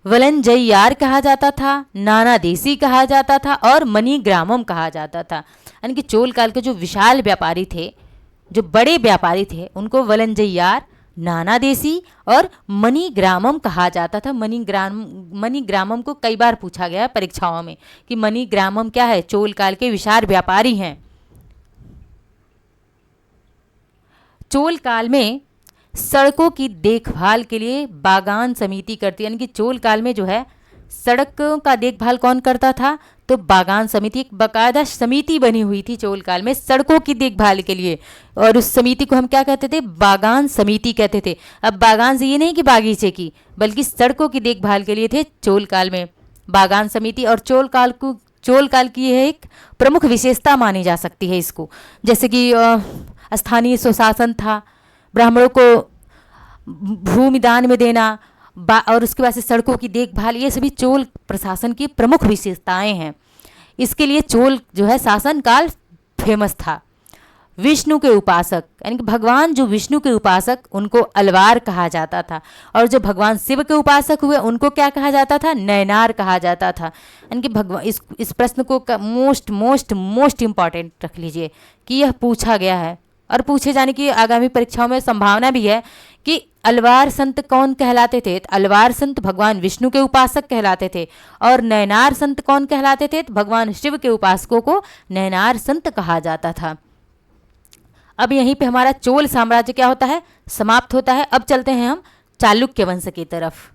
वलंजय्यार कहा जाता था, नाना देसी कहा जाता था और मणिग्रामम कहा जाता था। यानी कि चोल काल के जो विशाल व्यापारी थे, जो बड़े व्यापारी थे, उनको वलंजय्यार, नाना देसी और मणिग्रामम कहा जाता था। मणिग्रामम को कई बार पूछा गया है परीक्षाओं में कि मणिग्रामम क्या है, चोल काल के विशाल व्यापारी हैं। चोल काल में सड़कों की देखभाल के लिए बागान समिति करती है, यानी कि चोल काल में जो है सड़कों का देखभाल कौन करता था, तो बागान समिति, एक बाकायदा समिति बनी हुई थी चोल काल में सड़कों की देखभाल के लिए, और उस समिति को हम क्या कहते थे? बागान समिति कहते थे। अब बागान से ये नहीं कि बागीचे की, बल्कि सड़कों की देखभाल के लिए थे चोल काल में बागान समिति। और चोल काल की यह एक प्रमुख विशेषता मानी जा सकती है इसको, जैसे कि स्थानीय स्वशासन था, ब्राह्मणों को भूमि दान में देना, और उसके बाद से सड़कों की देखभाल, ये सभी चोल प्रशासन की प्रमुख विशेषताएं हैं। इसके लिए चोल जो है शासन काल फेमस था। विष्णु के उपासक, यानी कि भगवान जो विष्णु के उपासक, उनको अलवार कहा जाता था, और जो भगवान शिव के उपासक हुए उनको क्या कहा जाता था? नयनार कहा जाता था। यानी कि भगवान, इस प्रश्न को मोस्ट इम्पॉर्टेंट रख लीजिए कि यह पूछा गया है और पूछे जाने की आगामी परीक्षाओं में संभावना भी है कि अलवार संत कौन कहलाते थे? अलवार संत भगवान विष्णु के उपासक कहलाते थे, और नयनार संत कौन कहलाते थे? भगवान शिव के उपासकों को नयनार संत कहा जाता था। अब यहीं पे हमारा चोल साम्राज्य क्या होता है? समाप्त होता है। अब चलते हैं हम चालुक्य वंश की तरफ।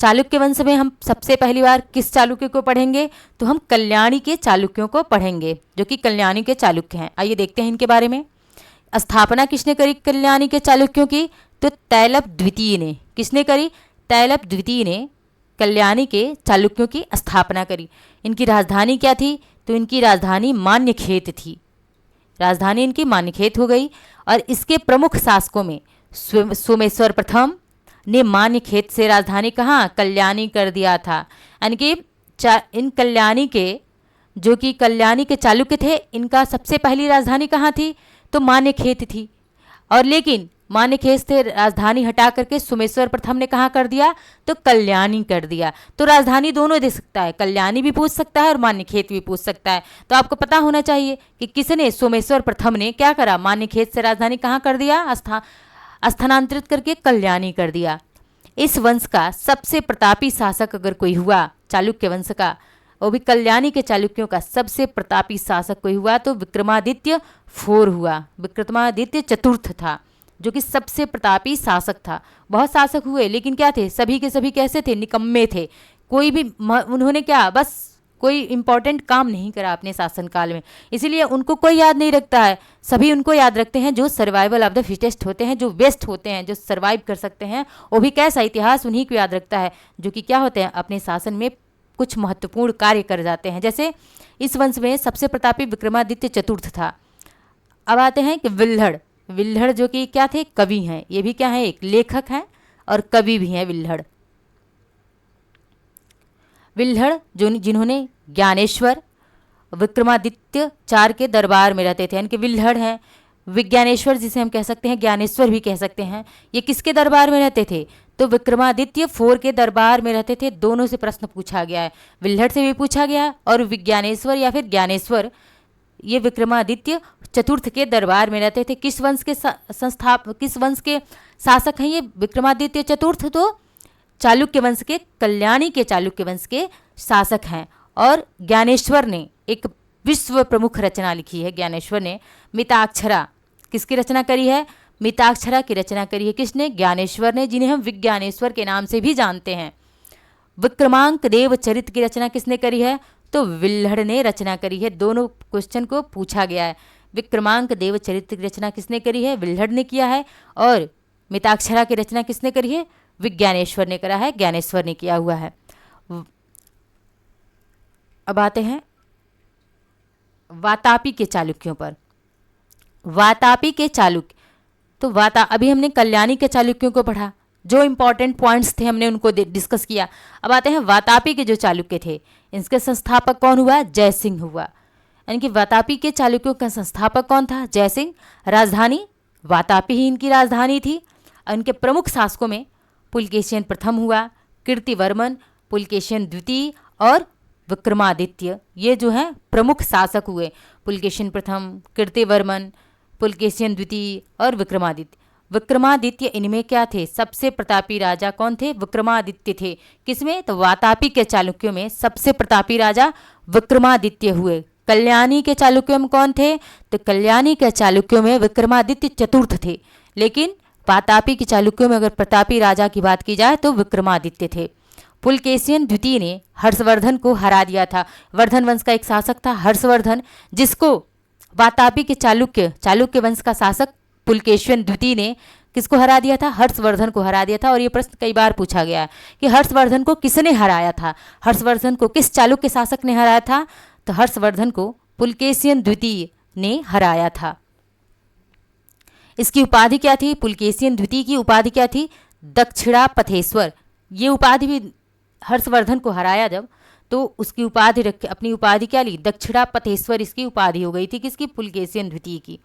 चालुक्य वंश में हम सबसे पहली बार किस चालुक्य को पढ़ेंगे? तो हम कल्याणी के चालुक्यों को पढ़ेंगे, जो कि कल्याणी के चालुक्य हैं। आइए देखते हैं इनके बारे में। स्थापना किसने करी कल्याणी के चालुक्यों की? तो तैलप द्वितीय ने। किसने करी? तैलप द्वितीय ने कल्याणी के चालुक्यों की स्थापना करी। इनकी राजधानी क्या थी? तो इनकी राजधानी मान्यखेत थी। राजधानी इनकी मान्यखेत हो गई। और इसके प्रमुख शासकों में सोमेश्वर प्रथम ने मान्यखेत से राजधानी कहाँ? कल्याणी कर दिया था। यानी कि इन कल्याणी के, जो कि कल्याणी के चालुक्य थे, इनका सबसे पहली राजधानी कहाँ थी? तो मान्यखेत थी। और लेकिन मान्यखेत से राजधानी हटा करके सोमेश्वर प्रथम ने कहाँ कर दिया? तो कल्याणी कर दिया। तो राजधानी दोनों दे सकता है, कल्याणी भी पूछ सकता है और मान्यखेत भी पूछ सकता है। तो आपको पता होना चाहिए कि किसने, सोमेश्वर प्रथम ने क्या करा? मान्यखेत से राजधानी कहाँ कर दिया? स्थानांतरित करके कल्याणी कर दिया। इस वंश का सबसे प्रतापी शासक अगर कोई हुआ चालुक्य वंश का, वो भी कल्याणी के चालुक्यों का सबसे प्रतापी शासक कोई हुआ, तो विक्रमादित्य फोर हुआ। विक्रमादित्य चतुर्थ था, जो कि सबसे प्रतापी शासक था। बहुत शासक हुए, लेकिन क्या थे? सभी के सभी कैसे थे? निकम्मे थे। कोई भी उन्होंने क्या, बस कोई इंपॉर्टेंट काम नहीं करा अपने शासनकाल में, इसीलिए उनको कोई याद नहीं रखता है। सभी उनको याद रखते हैं जो सर्वाइवल ऑफ द फिटेस्ट होते हैं, जो बेस्ट होते हैं, जो सर्वाइव कर सकते हैं। वो भी कैसा? इतिहास उन्हीं को याद रखता है जो कि क्या होते हैं? अपने शासन में कुछ महत्वपूर्ण कार्य कर जाते हैं। जैसे इस वंश में सबसे प्रतापी विक्रमादित्य चतुर्थ था। अब आते हैं कि विल्हड़ जो कि क्या थे? कवि हैं। ये भी क्या है? एक लेखक हैं और कवि भी हैं विल्हड़ जो जिन्होंने ज्ञानेश्वर विक्रमादित्य चार के दरबार में रहते थे, यानी कि विल्हड़ हैं। विज्ञानेश्वर जिसे हम कह सकते हैं, ज्ञानेश्वर भी कह सकते हैं, ये किसके दरबार में रहते थे? तो विक्रमादित्य फोर के दरबार में रहते थे। दोनों से प्रश्न पूछा गया है, विल्हड़ से भी पूछा गया है, और विज्ञानेश्वर या फिर ज्ञानेश्वर, ये विक्रमादित्य चतुर्थ के दरबार में रहते थे। किस वंश के किस वंश के शासक हैं ये विक्रमादित्य चतुर्थ? तो चालुक्य वंश के, कल्याणी के चालुक्य वंश के शासक हैं। और ज्ञानेश्वर ने एक विश्व प्रमुख रचना लिखी है। ज्ञानेश्वर ने मिताक्षरा, किसकी रचना करी है? मिताक्षरा की रचना करी है। किसने? ज्ञानेश्वर ने, जिन्हें हम विज्ञानेश्वर के नाम से भी जानते हैं। विक्रमांक देव चरित की रचना किसने करी है? तो विल्हड़ ने रचना करी है। दोनों क्वेश्चन को पूछा गया है। विक्रमांक देव चरित की रचना किसने करी है? विल्हड़ ने किया है। और मिताक्षरा की रचना किसने करी है? विज्ञानेश्वर ने करा है, ज्ञानेश्वर ने किया हुआ है। अब आते हैं वातापी के चालुक्यों पर। वातापी के चालुक्य, तो अभी हमने कल्याणी के चालुक्यों को पढ़ा, जो इंपॉर्टेंट पॉइंट्स थे हमने उनको डिस्कस किया। अब आते हैं वातापी के जो चालुक्य थे, इनके संस्थापक कौन हुआ? जयसिंह हुआ। यानी कि वातापी के चालुक्यों का संस्थापक कौन था? जयसिंह। राजधानी वातापी ही इनकी राजधानी थी। इनके प्रमुख शासकों में पुलकेशिन प्रथम हुआ, कीर्तिवर्मन, पुलकेशिन द्वितीय और विक्रमादित्य, ये जो हैं प्रमुख शासक हुए। पुलकेशिन प्रथम, कीर्तिवर्मन, पुलकेशिन द्वितीय और विक्रमादित्य इनमें क्या थे? सबसे प्रतापी राजा कौन थे? विक्रमादित्य थे। किसमें? तो वातापी के चालुक्यों में सबसे प्रतापी राजा विक्रमादित्य हुए। कल्याणी के चालुक्यों में कौन थे? तो कल्याणी के चालुक्यों में विक्रमादित्य चतुर्थ थे। लेकिन वातापी के चालुक्यों में अगर प्रतापी राजा की बात की जाए तो विक्रमादित्य थे। पुलकेशियन द्वितीय ने हर्षवर्धन को हरा दिया था। वर्धन वंश का एक शासक था हर्षवर्धन, जिसको वातापी के चालुक्य वंश का शासक पुलकेशियन द्वितीय ने किसको हरा दिया था? हर्षवर्धन को हरा दिया था। और ये प्रश्न कई बार पूछा गया है कि हर्षवर्धन को किसने हराया था, हर्षवर्धन को किस चालुक्य शासक ने हराया था? तो हर्षवर्धन को पुलकेशियन द्वितीय ने हराया था। इसकी उपाधि क्या थी? पुलकेशियन द्वितीय की उपाधि क्या थी? दक्षिणापथेश्वर। ये उपाधि भी हर्षवर्धन को हराया जब, तो उसकी उपाधि रख अपनी उपाधि क्या ली? दक्षिणापथेश्वर इसकी उपाधि हो गई थी। किसकी? पुलकेशियन द्वितीय की।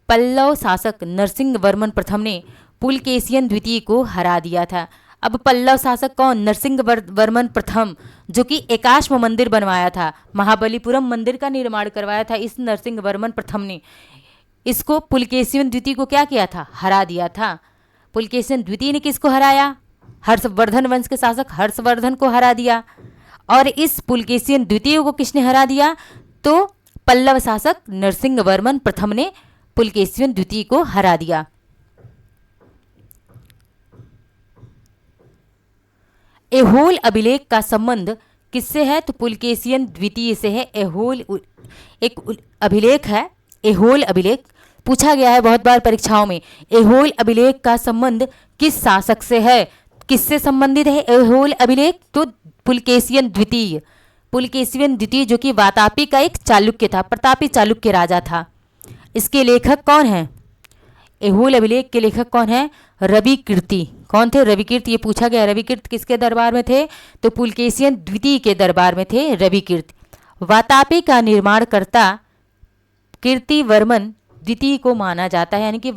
पल्लव शासक नरसिंह वर्मन प्रथम ने पुलकेशियन द्वितीय को हरा दिया था। अब पल्लव शासक कौन? नरसिंह वर्मन प्रथम, जो कि एकाश्म मंदिर बनवाया था, महाबलीपुरम मंदिर का निर्माण करवाया था इस नरसिंह वर्मन प्रथम ने। इसको पुलकेशियन द्वितीय को क्या किया था? हरा दिया था। पुलकेशियन द्वितीय ने किसको हराया? हर्षवर्धन वंश के शासक हर्षवर्धन को हरा दिया। और इस पुलकेशियन द्वितीय को किसने हरा दिया? तो पल्लव शासक नरसिंह वर्मन प्रथम ने पुलकेशियन द्वितीय को हरा दिया। एहोल अभिलेख का संबंध किससे है? तो पुलकेशियन द्वितीय से है। एहोल एक अभिलेख है, एहोल अभिलेख पूछा गया है बहुत बार परीक्षाओं में। एहोल अभिलेख का संबंध किस शासक से है? किससे संबंधित है एहोल अभिलेख? तो पुलकेशियन द्वितीय। पुलकेशियन द्वितीय जो कि वातापी का एक चालुक्य था, प्रतापी चालुक्य राजा था। इसके लेखक कौन हैं? एहोल अभिलेख के लेखक कौन है? रविकीर्ति। कौन थे? रविकीर्ति। ये पूछा गया रविकीर्ति किसके दरबार में थे? तो पुलकेशियन द्वितीय के दरबार में थे रविकीर्ति। वातापी का निर्माणकर्ता कीर्तिवर्मन द्वितीय को माना जाता है, यानी कि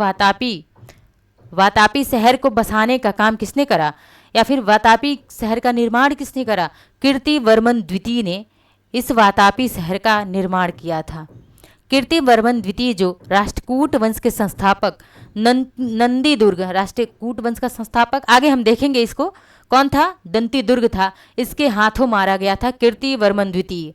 वातापी शहर को बसाने का काम किसने करा, या फिर वातापी शहर का निर्माण किसने करा? कीर्तिवर्मन द्वितीय ने इस वातापी शहर का निर्माण किया था। कीर्तिवर्मन द्वितीय जो राष्ट्रकूट वंश के संस्थापक नंदीदुर्ग, राष्ट्रकूट वंश का संस्थापक आगे हम देखेंगे इसको कौन था? दंतीदुर्ग था। इसके हाथों मारा गया था कीर्तिवर्मन द्वितीय।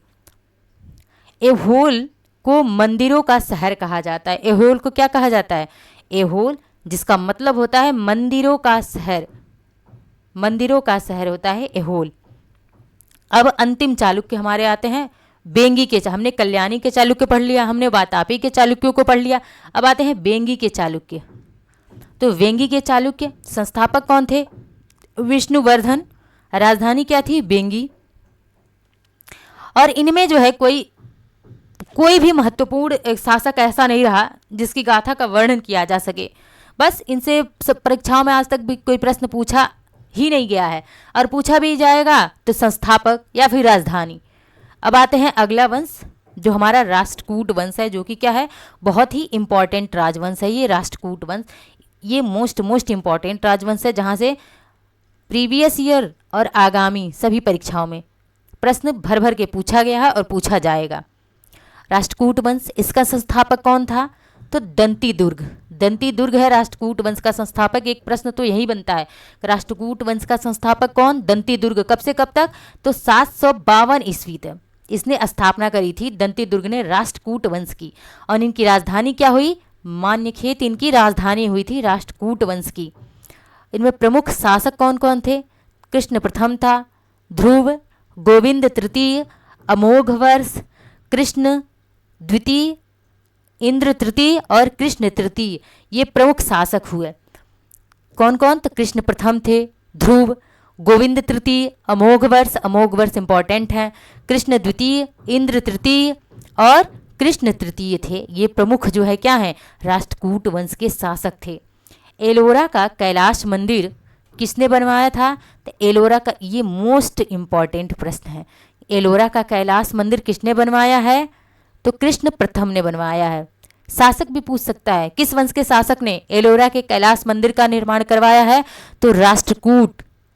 एहोल को मंदिरों का शहर कहा जाता है। एहोल को क्या कहा जाता है? एहोल जिसका मतलब होता है मंदिरों का शहर, मंदिरों का शहर होता है एहोल। अब अंतिम चालुक्य हमारे आते हैं बेंगी के। हमने कल्याणी के चालुक्य पढ़ लिया, हमने वातापी के चालुक्यों को पढ़ लिया। अब आते हैं बेंगी के चालुक्य। तो वेंगी के चालुक्य संस्थापक कौन थे? विष्णुवर्धन। राजधानी क्या थी? बेंगी। और इनमें जो है कोई भी महत्वपूर्ण शासक ऐसा नहीं रहा जिसकी गाथा का वर्णन किया जा सके। बस इनसे सब परीक्षाओं में आज तक भी कोई प्रश्न पूछा ही नहीं गया है, और पूछा भी जाएगा तो संस्थापक या फिर राजधानी। अब आते हैं अगला वंश जो हमारा राष्ट्रकूट वंश है, जो कि क्या है? बहुत ही इंपॉर्टेंट राजवंश है ये राष्ट्रकूट वंश। ये मोस्ट इंपॉर्टेंट राजवंश है, जहाँ से प्रीवियस ईयर और आगामी सभी परीक्षाओं में प्रश्न भर भर के पूछा गया है और पूछा जाएगा। राष्ट्रकूट वंश, इसका संस्थापक कौन था? तो दंतीदुर्ग है राष्ट्रकूट वंश का संस्थापक। एक प्रश्न तो यही बनता है, राष्ट्रकूट वंश का संस्थापक कौन? दंतीदुर्ग। कब से कब तक? तो 752 ईस्वी तक इसने स्थापना करी थी दंतीदुर्ग ने राष्ट्रकूट वंश की। और इनकी राजधानी क्या हुई? मान्यखेत इनकी राजधानी हुई थी राष्ट्रकूट वंश की। इनमें प्रमुख शासक कौन कौन थे? कृष्ण प्रथम था, ध्रुव, गोविंद तृतीय, अमोघवर्ष, कृष्ण द्वितीय, इंद्र तृतीय और कृष्ण तृतीय। ये प्रमुख शासक हुए। कौन कौन? तो कृष्ण प्रथम थे, ध्रुव, गोविंद तृतीय, अमोघवर्ष इंपॉर्टेंट है, कृष्ण द्वितीय, इंद्र तृतीय और कृष्ण तृतीय थे। ये प्रमुख जो है क्या है? राष्ट्रकूट वंश के शासक थे। एलोरा का कैलाश मंदिर किसने बनवाया था? तो एलोरा का, ये मोस्ट इंपॉर्टेंट प्रश्न है, एलोरा का कैलाश मंदिर किसने बनवाया है? तो कृष्ण प्रथम ने बनवाया है। शासक भी पूछ सकता है, किस वंश के शासक ने एलोरा के कैलाश मंदिर का निर्माण करवाया है? तो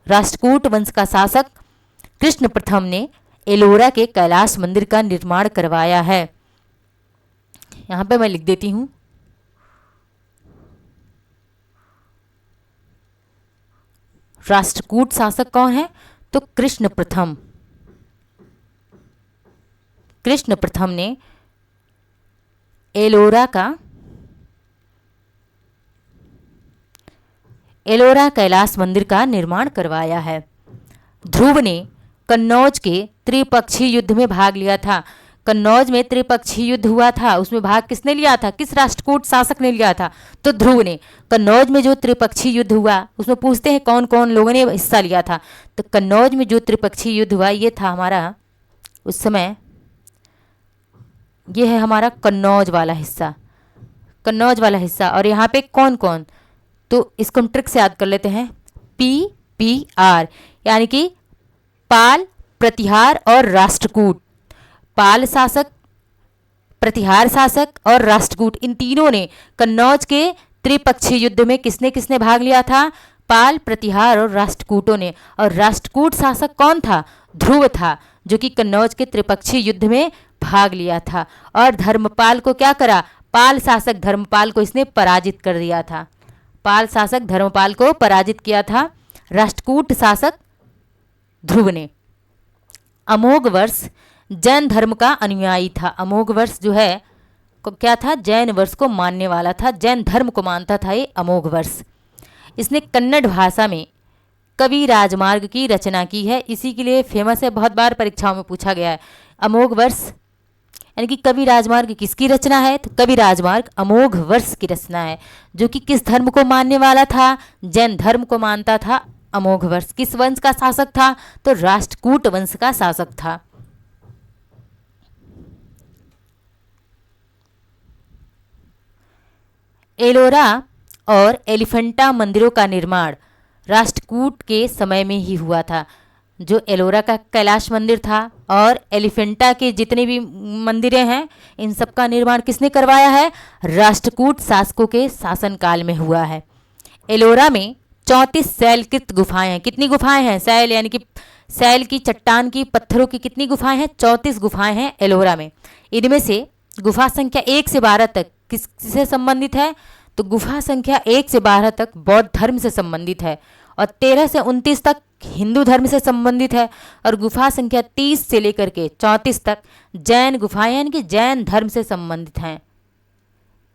राष्ट्रकूट वंश का शासक कृष्ण प्रथम ने एलोरा के कैलाश मंदिर का निर्माण करवाया है। यहां पे मैं लिख देती हूं, राष्ट्रकूट शासक कौन है? तो कृष्ण प्रथम ने एलोरा कैलाश मंदिर का निर्माण करवाया है। ध्रुव ने कन्नौज के त्रिपक्षीय युद्ध में भाग लिया था। कन्नौज में त्रिपक्षीय युद्ध हुआ था, उसमें भाग किसने लिया था, किस राष्ट्रकूट शासक ने लिया था, तो ध्रुव ने। कन्नौज में जो त्रिपक्षीय युद्ध हुआ उसमें पूछते हैं कौन कौन लोगों ने हिस्सा लिया था, तो कन्नौज में जो त्रिपक्षीय युद्ध हुआ ये था हमारा उस समय, ये है हमारा कन्नौज वाला हिस्सा, कन्नौज वाला हिस्सा। और यहाँ पे कौन कौन, तो इसको हम ट्रिक से याद कर लेते हैं, PPR यानी कि पाल, प्रतिहार और राष्ट्रकूट। पाल शासक, प्रतिहार शासक और राष्ट्रकूट, इन तीनों ने कन्नौज के त्रिपक्षीय युद्ध में किसने किसने भाग लिया था, पाल, प्रतिहार और राष्ट्रकूटों ने। और राष्ट्रकूट शासक कौन था, ध्रुव था, जो कि कन्नौज के त्रिपक्षीय युद्ध में भाग लिया था। और धर्मपाल को क्या करा, पाल शासक धर्मपाल को इसने पराजित कर दिया था, पाल शासक धर्मपाल को पराजित किया था राष्ट्रकूट शासक ध्रुव ने। अमोघ वर्ष जैन धर्म का अनुयायी था। अमोघ वर्ष जो है क्या था, जैन वर्ष को मानने वाला था, जैन धर्म को मानता था ये अमोघ वर्ष। इसने कन्नड़ भाषा में कवि राजमार्ग की रचना की है, इसी के लिए फेमस है, बहुत बार परीक्षाओं में पूछा गया है। अमोघ वर्ष यानी कि कवि राजमार्ग किसकी रचना है, तो कवि राजमार्ग अमोघ वर्ष की रचना है, जो कि किस धर्म को मानने वाला था, जैन धर्म को मानता था। अमोघ वर्ष किस वंश का शासक था, तो राष्ट्रकूट वंश का शासक था। एलोरा और एलिफेंटा मंदिरों का निर्माण राष्ट्रकूट के समय में ही हुआ था। जो एलोरा का कैलाश मंदिर था और एलिफेंटा के जितने भी मंदिरें हैं, इन सब का निर्माण किसने करवाया है, राष्ट्रकूट शासकों के शासनकाल में हुआ है। एलोरा में 34 शैलकृत गुफाएं हैं। कितनी गुफाएं हैं, शैल यानी कि शैल की, चट्टान की, पत्थरों की कितनी गुफाएं हैं, 34 गुफाएं हैं एलोरा में। इनमें से गुफा संख्या 1 से 12 तक किससे संबंधित है, तो गुफा संख्या 1 से 12 तक बौद्ध धर्म से संबंधित है और 13 से 29 तक हिंदू धर्म से संबंधित है। और गुफा संख्या 30 से लेकर के 34 तक जैन गुफाएं यानी कि जैन धर्म से संबंधित हैं।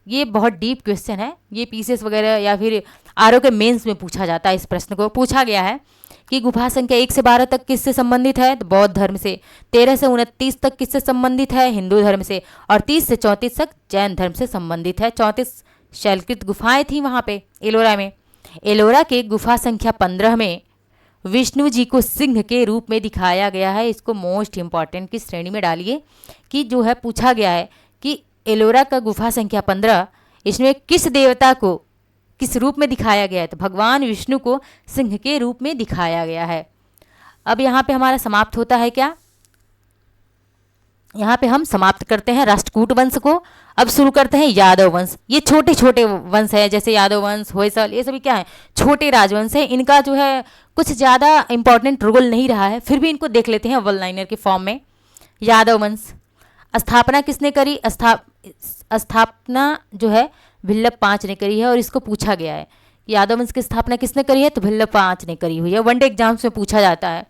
ये बहुत डीप क्वेश्चन है, ये पीसीएस वगैरह या फिर आरओ के मेंस में पूछा जाता है। इस प्रश्न को पूछा गया है कि गुफा संख्या 1 से 12 तक किससे संबंधित है, तो बौद्ध धर्म से। 13 से 29 तक किससे संबंधित है, हिंदू धर्म से। और 30 से 34 तक जैन धर्म से संबंधित है। 34 शैलकृत गुफाएं थी वहाँ पे एलोरा में। एलोरा के गुफा संख्या 15 में विष्णु जी को सिंह के रूप में दिखाया गया है। इसको मोस्ट इंपॉर्टेंट की श्रेणी में डालिए कि जो है पूछा गया है कि एलोरा का गुफा संख्या 15, इसमें किस देवता को किस रूप में दिखाया गया है, तो भगवान विष्णु को सिंह के रूप में दिखाया गया है। अब यहाँ पे हमारा समाप्त होता है क्या, यहाँ पे हम समाप्त करते हैं राष्ट्रकूट वंश को। अब शुरू करते हैं यादव वंश। ये छोटे छोटे वंश है, जैसे यादव वंश, होयसल, ये सभी क्या है, छोटे राजवंश है। इनका जो है कुछ ज़्यादा इंपॉर्टेंट रोल नहीं रहा है, फिर भी इनको देख लेते हैं वन लाइनर के फॉर्म में। यादव वंश स्थापना किसने करी, स्थापना जो है भिल्लभ पाँच ने करी है। और इसको पूछा गया है कि यादव वंश की स्थापना किसने करी है, तो भिल्लभ पाँच ने करी हुई है। वनडे एग्जाम्स में पूछा जाता है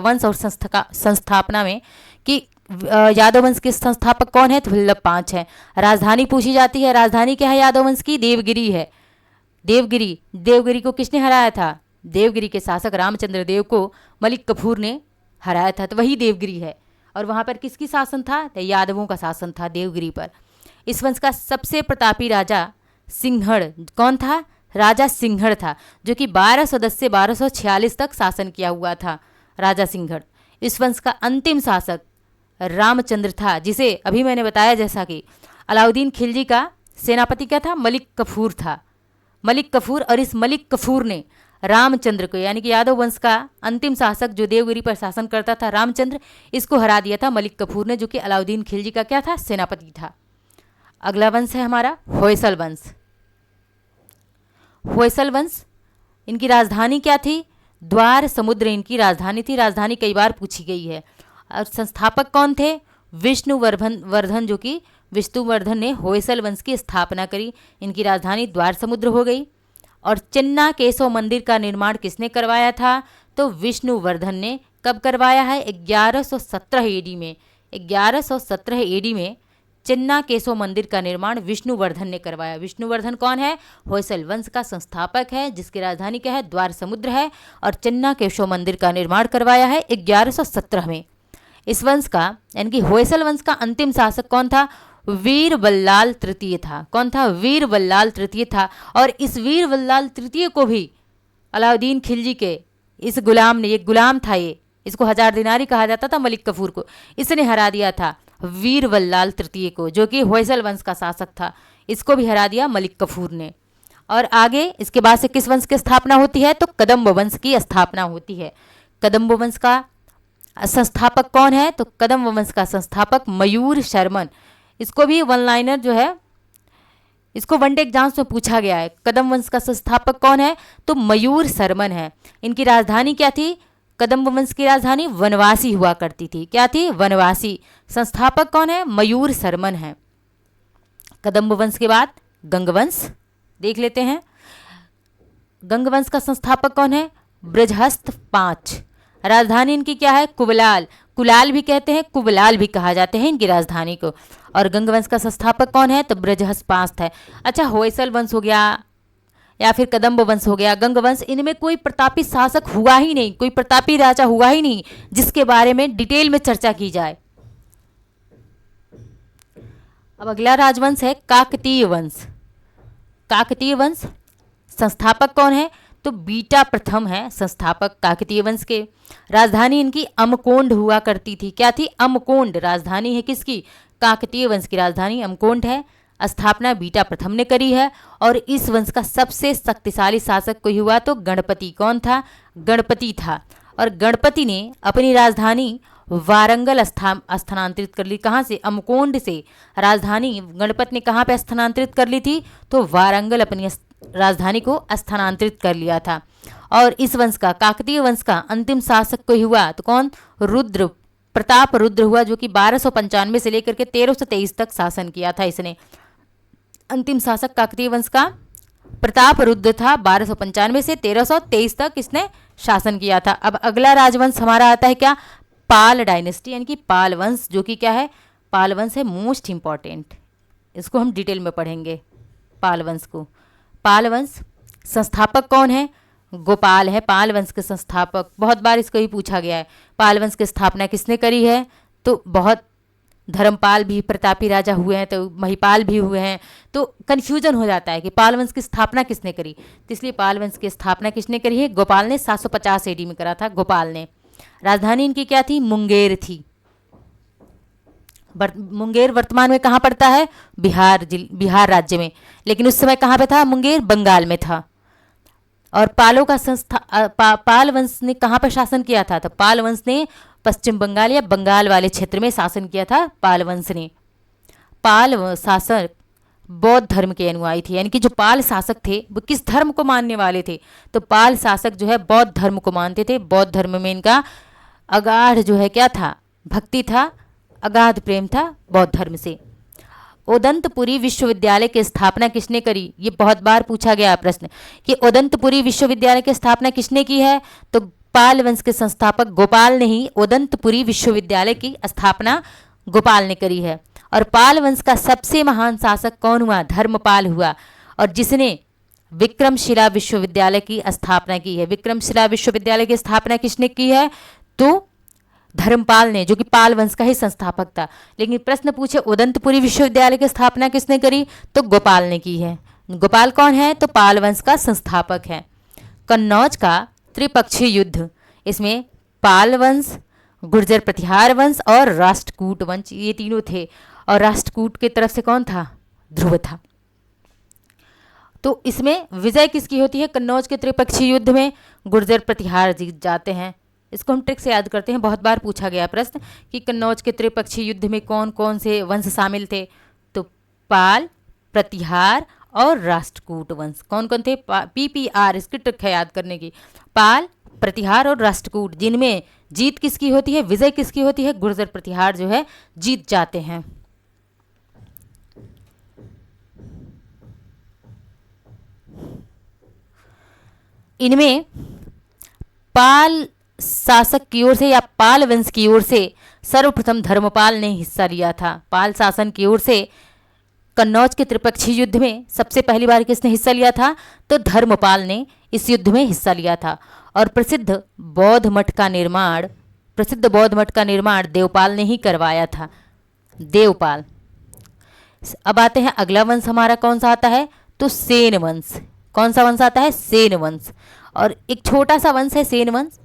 वंश और संस्थापना में कि यादव वंश के संस्थापक कौन है, तो भिल्लभ पाँच है। राजधानी पूछी जाती है, राजधानी क्या है यादव वंश की, देवगिरी है। देवगिरी को किसने हराया था, देवगिरी के शासक रामचंद्र देव को मलिक कफूर ने हराया था, तो वही देवगिरी है। और वहाँ पर किसकी शासन था, तो यादवों का शासन था देवगिरी पर। इस वंश का सबसे प्रतापी राजा सिंहड़ कौन था, राजा सिंहड़ था, जो कि 1210 से 1246 तक शासन किया हुआ था राजा सिंहड़। इस वंश का अंतिम शासक रामचंद्र था, जिसे अभी मैंने बताया जैसा कि अलाउद्दीन खिलजी का सेनापति क्या था, मलिक कफूर था, मलिक कफूर। और इस मलिक कफूर ने रामचंद्र को, यानी कि यादव वंश का अंतिम शासक जो देवगिरी पर शासन करता था रामचंद्र, इसको हरा दिया था मलिक कफूर ने, जो कि अलाउद्दीन खिलजी का क्या था, सेनापति था। अगला वंश है हमारा होयसल वंश। होयसल वंश, इनकी राजधानी क्या थी, द्वार समुद्र इनकी राजधानी थी। राजधानी कई बार पूछी गई है। और संस्थापक कौन थे, विष्णुवर्धन, जो कि विष्णुवर्धन ने होयसल वंश की स्थापना करी। इनकी राजधानी द्वार समुद्र हो गई। और चिन्ना केशव मंदिर का निर्माण किसने करवाया था, तो विष्णुवर्धन ने। कब करवाया है, 1117 एडी में। 1117 एडी में चिन्ना केशव मंदिर का निर्माण विष्णुवर्धन ने करवाया। विष्णुवर्धन कौन है? होयसल वंश का संस्थापक है, जिसकी राजधानी क्या है? द्वार समुद्र है। और चिन्ना केशव मंदिर का निर्माण करवाया है 1117 में। इस वंश का यानी कि होयसल वंश का अंतिम शासक कौन था? वीर बल्लाल तृतीय था। कौन था? वीर बल्लाल तृतीय था। और इस वीर बल्लाल तृतीय को भी अलाउद्दीन खिलजी के इस गुलाम ने, ये गुलाम था, ये इसको हजार दिनारी कहा जाता था, मलिक कफूर को, इसने हरा दिया था वीर बल्लाल तृतीय को, जो कि होयसल वंश का शासक था। इसको भी हरा दिया मलिक कफूर ने। और आगे इसके बाद से किस वंश की स्थापना होती है? तो कदम्ब वंश की स्थापना होती है। कदम्ब वंश का संस्थापक कौन है? तो कदम्ब वंश का संस्थापक मयूर शर्मन। इसको भी वन लाइनर जो है, इसको वनडे एग्जाम्स में पूछा गया है। कदम्ब वंश का संस्थापक कौन है? तो मयूर शर्मन है। इनकी राजधानी क्या थी? कदम्ब वंश की राजधानी वनवासी हुआ करती थी। क्या थी? वनवासी। संस्थापक कौन है? मयूर शर्मन है। कदम्ब वंश के बाद गंगवंश देख लेते हैं। गंगवंश का संस्थापक कौन है? बृहस्पति पांच। राजधानी इनकी क्या है? कुबलाल। कुलाल भी कहते हैं, कुबलाल भी कहा जाते हैं इनकी राजधानी को। और गंगवंश का संस्थापक कौन है? तो बृहस्पति पांच है। अच्छा, होयसल वंश हो गया या फिर कदम्ब वंश हो गया, गंगवंश, इनमें कोई प्रतापी शासक हुआ ही नहीं, कोई प्रतापी राजा हुआ ही नहीं जिसके बारे में डिटेल में चर्चा की जाए। अब अगला राजवंश है काकतीय वंश। काकतीय वंश संस्थापक कौन है? तो बीटा प्रथम है संस्थापक काकतीय वंश के। राजधानी इनकी अमकोंड हुआ करती थी। क्या थी? अमकोंड राजधानी है किसकी? काकतीय वंश की राजधानी अमकोंड है। स्थापना बीटा प्रथम ने करी है। और इस वंश का सबसे शक्तिशाली शासक कोई हुआ तो गणपति। कौन था? गणपति था। और गणपति ने अपनी राजधानी वारंगल स्थानांतरित कर ली। कहाँ से? अमकोंड से राजधानी गणपति ने कहाँ पे स्थानांतरित कर ली थी? तो वारंगल अपनी राजधानी को स्थानांतरित कर लिया था। और इस वंश का, काकतीय वंश का अंतिम शासक कोई हुआ तो कौन? रुद्र प्रताप रुद्र हुआ, जो कि 1295 से लेकर के 1323 तक शासन किया था इसने। अंतिम शासक काकतीय वंश का प्रताप रुद्र था। 1295 से 1323 तक इसने शासन किया था। अब अगला राजवंश हमारा आता है क्या? पाल डायनेस्टी, यानी कि पाल वंश, जो कि क्या है? पाल वंश है मोस्ट इंपॉर्टेंट। इसको हम डिटेल में पढ़ेंगे पाल वंश को। पाल वंश संस्थापक कौन है? गोपाल है पाल वंश के संस्थापक। बहुत बार इसको ही पूछा गया है। पाल वंश की स्थापना किसने करी है? तो बहुत धर्मपाल भी प्रतापी राजा हुए हैं, तो महिपाल भी हुए हैं, तो कन्फ्यूजन हो जाता है कि पाल वंश की स्थापना किसने करी। तो इसलिए पाल वंश की स्थापना किसने करी है? गोपाल ने 750 AD में करा था, गोपाल ने। राजधानी इनकी क्या थी? मुंगेर थी। मुंगेर वर्तमान में कहाँ पड़ता है? बिहार राज्य में। लेकिन उस समय कहाँ पे था मुंगेर? बंगाल में था। और पालों का पाल वंश ने कहाँ पर शासन किया था? तो पाल वंश ने पश्चिम बंगाल या बंगाल वाले क्षेत्र में शासन किया था। पाल वंश ने। पाल शासक बौद्ध धर्म के अनुयायी थे, यानी कि जो पाल शासक थे वो किस धर्म को मानने वाले थे? तो पाल शासक जो है बौद्ध धर्म को मानते थे। बौद्ध धर्म में इनका अगाध जो है क्या था? भक्ति था, अगाध प्रेम था बौद्ध धर्म से। ओदंतपुरी विश्वविद्यालय की स्थापना किसने करी? ये बहुत बार पूछा गया प्रश्न कि ओदंतपुरी विश्वविद्यालय की स्थापना किसने की है? तो पाल वंश के संस्थापक गोपाल ने ही ओदंतपुरी विश्वविद्यालय की स्थापना गोपाल ने करी है। और पाल वंश का सबसे महान शासक कौन हुआ? धर्मपाल हुआ। और जिसने विक्रमशिला विश्वविद्यालय की स्थापना की है। विक्रमशिला विश्वविद्यालय की स्थापना किसने की है? तो धर्मपाल ने, जो कि पाल वंश का ही संस्थापक था। लेकिन प्रश्न पूछे ओदंतपुरी विश्वविद्यालय की स्थापना किसने करी? तो गोपाल ने की है। गोपाल कौन है? तो पाल वंश का संस्थापक है। कन्नौज का त्रिपक्षीय युद्ध, इसमें पाल वंश, गुर्जर प्रतिहार वंश और राष्ट्रकूट वंश, ये तीनों थे। और राष्ट्रकूट की तरफ से कौन था? ध्रुव था। तो इसमें विजय किसकी होती है? कन्नौज के त्रिपक्षीय युद्ध में गुर्जर प्रतिहार जीत जाते हैं। इसको हम ट्रिक से याद करते हैं। बहुत बार पूछा गया प्रश्न कि कन्नौज के त्रिपक्षीय युद्ध में कौन कौन से वंश शामिल थे? तो पाल, प्रतिहार और राष्ट्रकूट वंश। कौन कौन थे? PPR, इसकी ट्रिक है याद करने की। पाल, प्रतिहार और राष्ट्रकूट, जिनमें जीत किसकी होती है? विजय किसकी होती है? गुर्जर प्रतिहार जो है जीत जाते हैं। इनमें पाल शासक की ओर से या पाल वंश की ओर से सर्वप्रथम धर्मपाल ने हिस्सा लिया था। पाल शासन की ओर से कन्नौज के त्रिपक्षीय युद्ध में सबसे पहली बार किसने हिस्सा लिया था? तो धर्मपाल ने इस युद्ध में हिस्सा लिया था। और प्रसिद्ध बौद्ध मठ का निर्माण देवपाल ने ही करवाया था, देवपाल। अब आते हैं अगला वंश हमारा कौन सा आता है? तो सेन वंश। कौन सा वंश आता है? सेन वंश। और एक छोटा सा वंश है सेन वंश,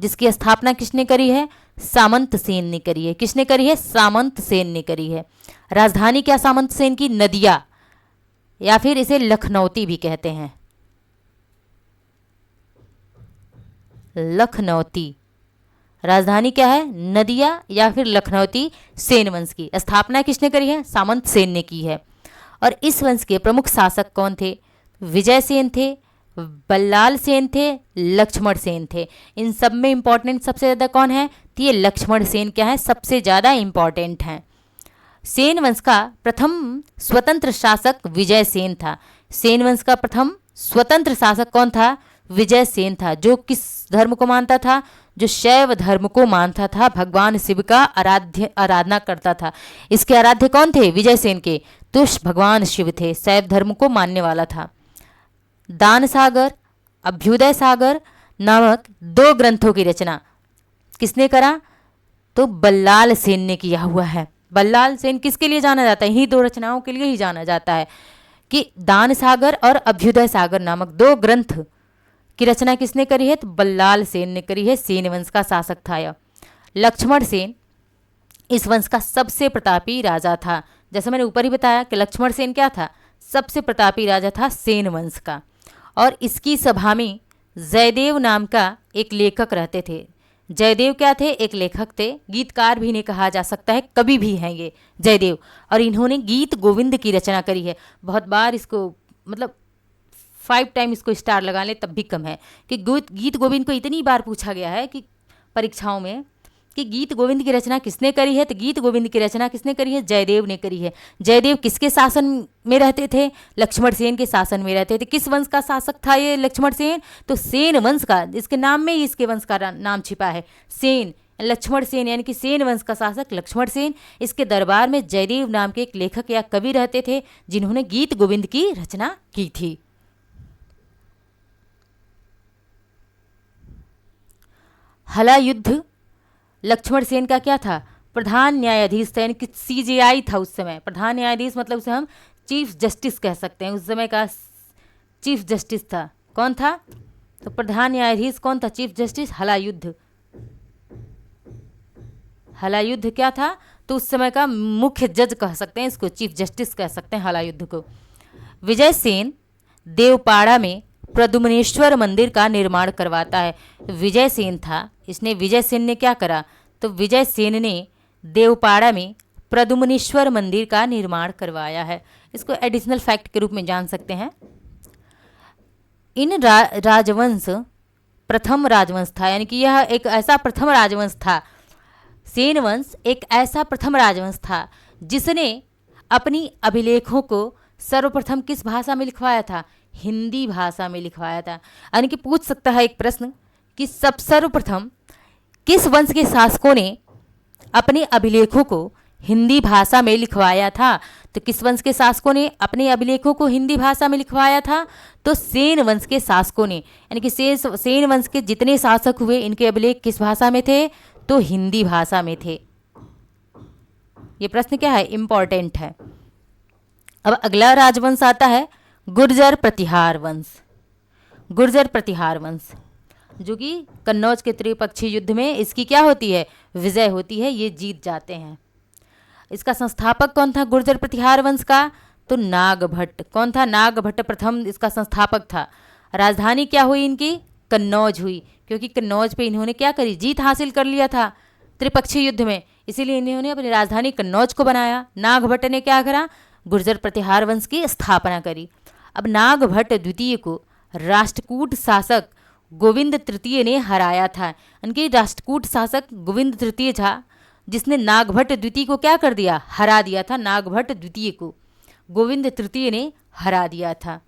जिसकी स्थापना किसने करी है? सामंत सेन ने करी है। किसने करी है? सामंत सेन ने करी है। राजधानी क्या सामंत सेन की? नदिया, या फिर इसे लखनौती भी कहते हैं, लखनौती। राजधानी क्या है? नदिया या फिर लखनौती। सेन वंश की स्थापना किसने करी है? सामंत सेन ने की है। और इस वंश के प्रमुख शासक कौन थे? विजय सेन थे, बल्लाल सेन थे, लक्ष्मण सेन थे। इन सब में इंपॉर्टेंट सबसे ज़्यादा कौन है? तो ये लक्ष्मण सेन क्या है? सबसे ज़्यादा इंपॉर्टेंट हैं। सेन वंश का प्रथम स्वतंत्र शासक विजय सेन था। सेन वंश का प्रथम स्वतंत्र शासक कौन था? विजय सेन था। जो किस धर्म को मानता था? जो शैव धर्म को मानता था, भगवान शिव का आराधना करता था। इसके आराध्य कौन थे? विजय सेन के तो भगवान शिव थे, शैव धर्म को मानने वाला था। दान सागर, अभ्युदय सागर नामक 2 ग्रंथों की रचना किसने करा? तो बल्लाल सेन ने किया हुआ है। बल्लाल सेन किसके लिए जाना जाता है? इन्हीं 2 रचनाओं के लिए ही जाना जाता है कि दान सागर और अभ्युदय सागर नामक 2 ग्रंथ की रचना किसने करी है? तो बल्लाल सेन ने करी है। सेन वंश का शासक था यह। लक्ष्मण सेन इस वंश का सबसे प्रतापी राजा था। जैसे मैंने ऊपर ही बताया कि लक्ष्मण सेन क्या था? सबसे प्रतापी राजा था सेन वंश का। और इसकी सभा में जयदेव नाम का एक लेखक रहते थे। जयदेव क्या थे? एक लेखक थे, गीतकार भी इन्हें कहा जा सकता है, कवि भी हैं ये जयदेव। और इन्होंने गीत गोविंद की रचना करी है। बहुत बार इसको मतलब 5 टाइम इसको स्टार लगा लें तब भी कम है कि गीत गोविंद को इतनी बार पूछा गया है कि परीक्षाओं में कि गीत गोविंद की रचना किसने करी है? तो गीत गोविंद की रचना किसने करी है? जयदेव ने करी है। जयदेव किसके शासन में रहते थे? लक्ष्मण सेन के शासन में रहते थे। किस वंश का शासक था ये लक्ष्मण सेन? तो सेन वंश का। इसके नाम में ही इसके वंश का नाम छिपा है, सेन। लक्ष्मण सेन यानी कि सेन वंश का शासक लक्ष्मण सेन। इसके दरबार में जयदेव नाम के एक लेखक या कवि रहते थे, जिन्होंने गीत गोविंद की रचना की थी। हला युद्ध लक्ष्मण सेन का क्या था? प्रधान न्यायाधीश था, यानी कि CJI था उस समय। प्रधान न्यायाधीश मतलब उसे हम चीफ जस्टिस कह सकते हैं। उस समय का चीफ जस्टिस था। कौन था? तो प्रधान न्यायाधीश कौन था? Chief justice. हलायुद्ध, हलायुद्ध क्या था? तो उस समय का मुख्य जज कह सकते हैं इसको, चीफ जस्टिस कह सकते हैं हलायुद्ध को। विजय सेन देवपाड़ा में प्रद्युम्नेश्वर मंदिर का निर्माण करवाता है। विजय सेन था, इसने विजय सेन ने क्या करा? तो विजय सेन ने देवपाड़ा में प्रद्युम्नेश्वर मंदिर का निर्माण करवाया है। इसको एडिशनल फैक्ट के रूप में जान सकते हैं। इन राजवंश प्रथम राजवंश था, यानी कि यह एक ऐसा प्रथम राजवंश था। सेन वंश एक ऐसा प्रथम राजवंश था जिसने अपनी अभिलेखों को सर्वप्रथम किस भाषा में लिखवाया था? हिंदी भाषा में लिखवाया था। यानी कि पूछ सकता है एक प्रश्न कि सर्वप्रथम किस वंश के शासकों ने अपने अभिलेखों को हिंदी भाषा में लिखवाया था? तो किस वंश के शासकों ने अपने अभिलेखों को हिंदी भाषा में लिखवाया था? तो सेन वंश के शासकों ने। यानी कि सेन वंश के जितने शासक हुए, इनके अभिलेख किस भाषा में थे? तो हिंदी भाषा में थे। ये प्रश्न क्या है? इंपॉर्टेंट है। अब अगला राजवंश आता है गुर्जर प्रतिहार वंश। गुर्जर प्रतिहार वंश जो कि कन्नौज के त्रिपक्षीय युद्ध में इसकी क्या होती है? विजय होती है, ये जीत जाते हैं। इसका संस्थापक कौन था गुर्जर प्रतिहार वंश का? तो नागभट्ट। कौन था? नागभट्ट प्रथम इसका संस्थापक था। राजधानी क्या हुई इनकी? कन्नौज हुई, क्योंकि कन्नौज पे इन्होंने क्या करी? जीत हासिल कर लिया था त्रिपक्षीय युद्ध में, इसीलिए इन्होंने अपनी राजधानी कन्नौज को बनाया। नागभट्ट ने क्या करा? गुर्जर प्रतिहार वंश की स्थापना करी। अब नागभट्ट द्वितीय को राष्ट्रकूट शासक गोविंद तृतीय ने हराया था। उनके राष्ट्रकूट शासक गोविंद तृतीय था, जिसने नागभट्ट द्वितीय को क्या कर दिया? हरा दिया था। नागभट्ट द्वितीय को गोविंद तृतीय ने हरा दिया था।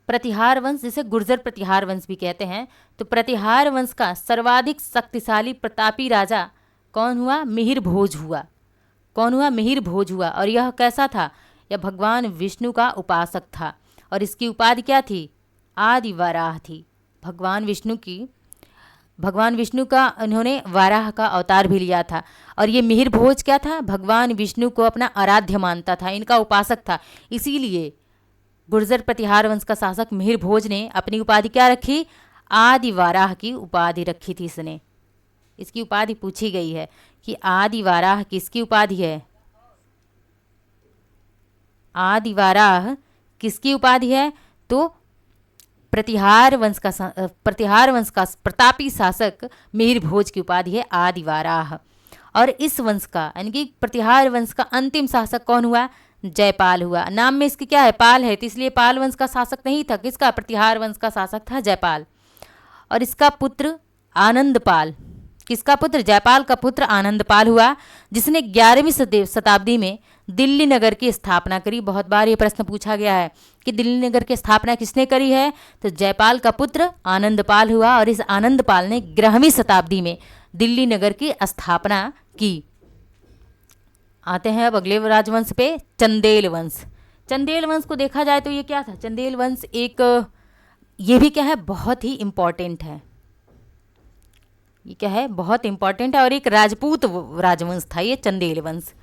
प्रतिहार वंश, जिसे गुर्जर प्रतिहार वंश भी कहते हैं, तो प्रतिहार वंश का सर्वाधिक शक्तिशाली प्रतापी राजा कौन हुआ? मिहिर भोज हुआ। कौन हुआ? मिहिर भोज हुआ। और यह कैसा था? यह भगवान विष्णु का उपासक था और इसकी उपाधि क्या थी? आदि वराह थी। भगवान विष्णु का इन्होंने वाराह का अवतार भी लिया था। और ये मिहिर भोज क्या था? भगवान विष्णु को अपना आराध्य मानता था, इनका उपासक था। इसीलिए गुर्जर प्रतिहार वंश का शासक मिहिर भोज ने अपनी उपाधि क्या रखी? आदि वाराह की उपाधि रखी थी इसने। इसकी उपाधि पूछी गई है कि आदि वाराह किसकी उपाधि है? आदि वाराह किसकी उपाधि है? तो प्रतिहार वंश का प्रतापी शासक मिहिर भोज की उपाधि है आदि वाराह। और इस वंश का यानी कि प्रतिहार वंश का अंतिम शासक कौन हुआ? जयपाल हुआ। नाम में इसके क्या है? पाल है, तो इसलिए पाल वंश का शासक नहीं था। किसका? प्रतिहार वंश का शासक था जयपाल। और इसका पुत्र आनंदपाल, किसका पुत्र? जयपाल का पुत्र आनंदपाल हुआ, जिसने 11वीं शताब्दी में दिल्ली नगर की स्थापना करी। बहुत बार ये प्रश्न पूछा गया है कि दिल्ली नगर की स्थापना किसने करी है? तो जयपाल का पुत्र आनंदपाल हुआ। और इस आनंदपाल ने 11वीं शताब्दी में दिल्ली नगर की स्थापना की। आते हैं अब अगले राजवंश पे, चंदेल वंश। चंदेल वंश को देखा जाए तो ये क्या था? चंदेल वंश ये भी क्या है? बहुत ही इंपॉर्टेंट है। ये क्या है? बहुत इंपॉर्टेंट है और एक राजपूत राजवंश था ये चंदेल वंश।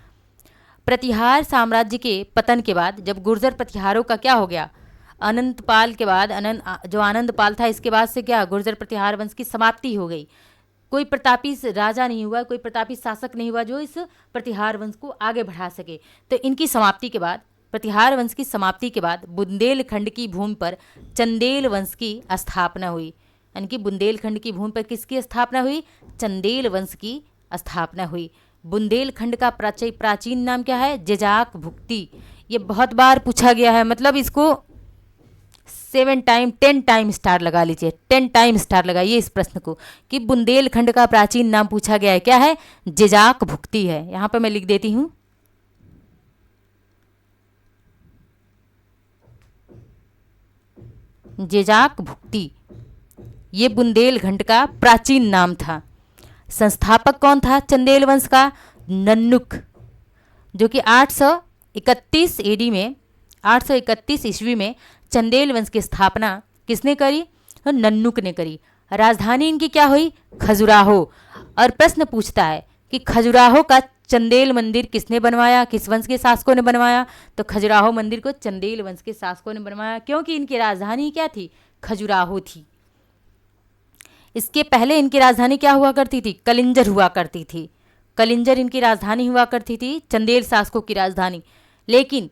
प्रतिहार साम्राज्य के पतन के बाद जब गुर्जर प्रतिहारों का क्या हो गया? अनंतपाल के बाद जो आनंदपाल था, इसके बाद से क्या? गुर्जर प्रतिहार वंश की समाप्ति हो गई। कोई प्रतापी राजा नहीं हुआ, कोई प्रतापी शासक नहीं हुआ जो इस प्रतिहार वंश को आगे बढ़ा सके। तो इनकी समाप्ति के बाद, प्रतिहार वंश की समाप्ति के बाद बुंदेलखंड की भूमि पर चंदेल वंश की स्थापना हुई। यानी कि बुंदेलखंड की भूमि पर किसकी स्थापना हुई? चंदेल वंश की स्थापना हुई। बुंदेलखंड का प्राचीन नाम क्या है? जजाक भुक्ति। ये बहुत बार पूछा गया है, मतलब इसको 10 टाइम स्टार लगा लीजिए, 10 टाइम स्टार लगाइए इस प्रश्न को कि बुंदेलखंड का प्राचीन नाम पूछा गया है। क्या है? जजाक भुक्ति है। यहां पर मैं लिख देती हूं, जजाक भुक्ति। ये बुंदेलखंड का प्राचीन नाम था। संस्थापक कौन था चंदेल वंश का? नन्नुक, जो कि 831 एडी में, 831 ईस्वी में चंदेल वंश की स्थापना किसने करी? नन्नुक ने करी। राजधानी इनकी क्या हुई? खजुराहो। और प्रश्न पूछता है कि खजुराहो का चंदेल मंदिर किसने बनवाया? किस वंश के शासकों ने बनवाया? तो खजुराहो मंदिर को चंदेल वंश के शासकों ने बनवाया, क्योंकि इनकी राजधानी क्या थी? खजुराहो थी। इसके पहले इनकी राजधानी क्या हुआ करती थी? कलिंजर हुआ करती थी। कलिंजर इनकी राजधानी हुआ करती थी, चंदेल शासकों की राजधानी। लेकिन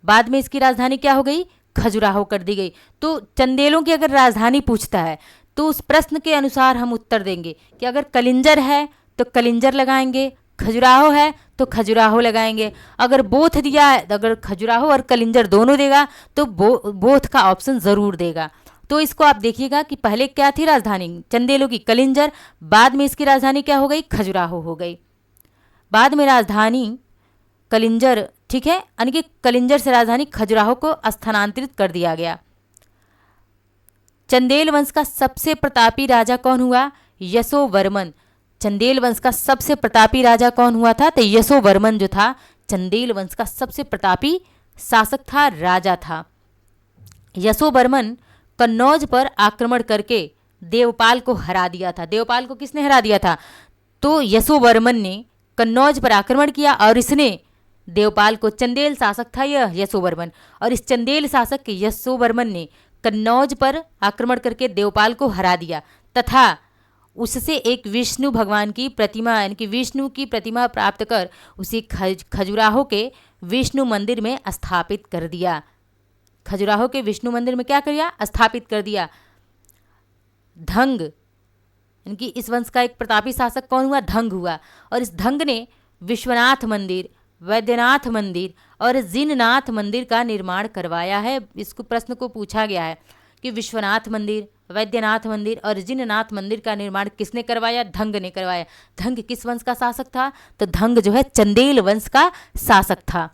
बाद में इसकी राजधानी क्या हो गई? खजुराहो कर दी गई। तो चंदेलों की अगर राजधानी पूछता है तो उस प्रश्न के अनुसार हम उत्तर देंगे कि अगर कलिंजर है तो कलिंजर लगाएंगे, खजुराहो है तो खजुराहो लगाएंगे। अगर बोथ दिया है, अगर खजुराहो और कलिंजर दोनों देगा तो बोथ का ऑप्शन ज़रूर देगा। तो इसको आप देखिएगा कि पहले क्या थी राजधानी चंदेलों की? कलिंजर। बाद में इसकी राजधानी क्या हो गई? खजुराहो हो गई। बाद में राजधानी कलिंजर, ठीक है, यानी कि कलिंजर से राजधानी खजुराहो को स्थानांतरित कर दिया गया। चंदेल वंश का सबसे प्रतापी राजा कौन हुआ? यशोवर्मन। चंदेल वंश का सबसे प्रतापी राजा कौन हुआ था? तो यशोवर्मन जो था चंदेल वंश का सबसे प्रतापी शासक था, राजा था। यशोवर्मन कन्नौज पर आक्रमण करके देवपाल को हरा दिया था। देवपाल को किसने हरा दिया था? तो यशोवर्मन ने कन्नौज पर आक्रमण किया और इसने देवपाल को, चंदेल शासक था यह यशोवर्मन, और इस चंदेल शासक यशोवर्मन ने कन्नौज पर आक्रमण करके देवपाल को हरा दिया तथा उससे एक विष्णु भगवान की प्रतिमा, यानी कि विष्णु की प्रतिमा प्राप्त कर उसे खजुराहो के विष्णु मंदिर में स्थापित कर दिया। खजुराहो के विष्णु मंदिर में क्या कर दिया? स्थापित कर दिया। धंग, यानी कि इस वंश का एक प्रतापी शासक कौन हुआ? धंग हुआ। और इस धंग ने विश्वनाथ मंदिर, वैद्यनाथ मंदिर और जिननाथ मंदिर का निर्माण करवाया है। इसको प्रश्न को पूछा गया है कि विश्वनाथ मंदिर, वैद्यनाथ मंदिर और जिननाथ मंदिर का निर्माण किसने करवाया? धंग ने करवाया। धंग किस वंश का शासक था? तो धंग जो है चंदेल वंश का शासक था।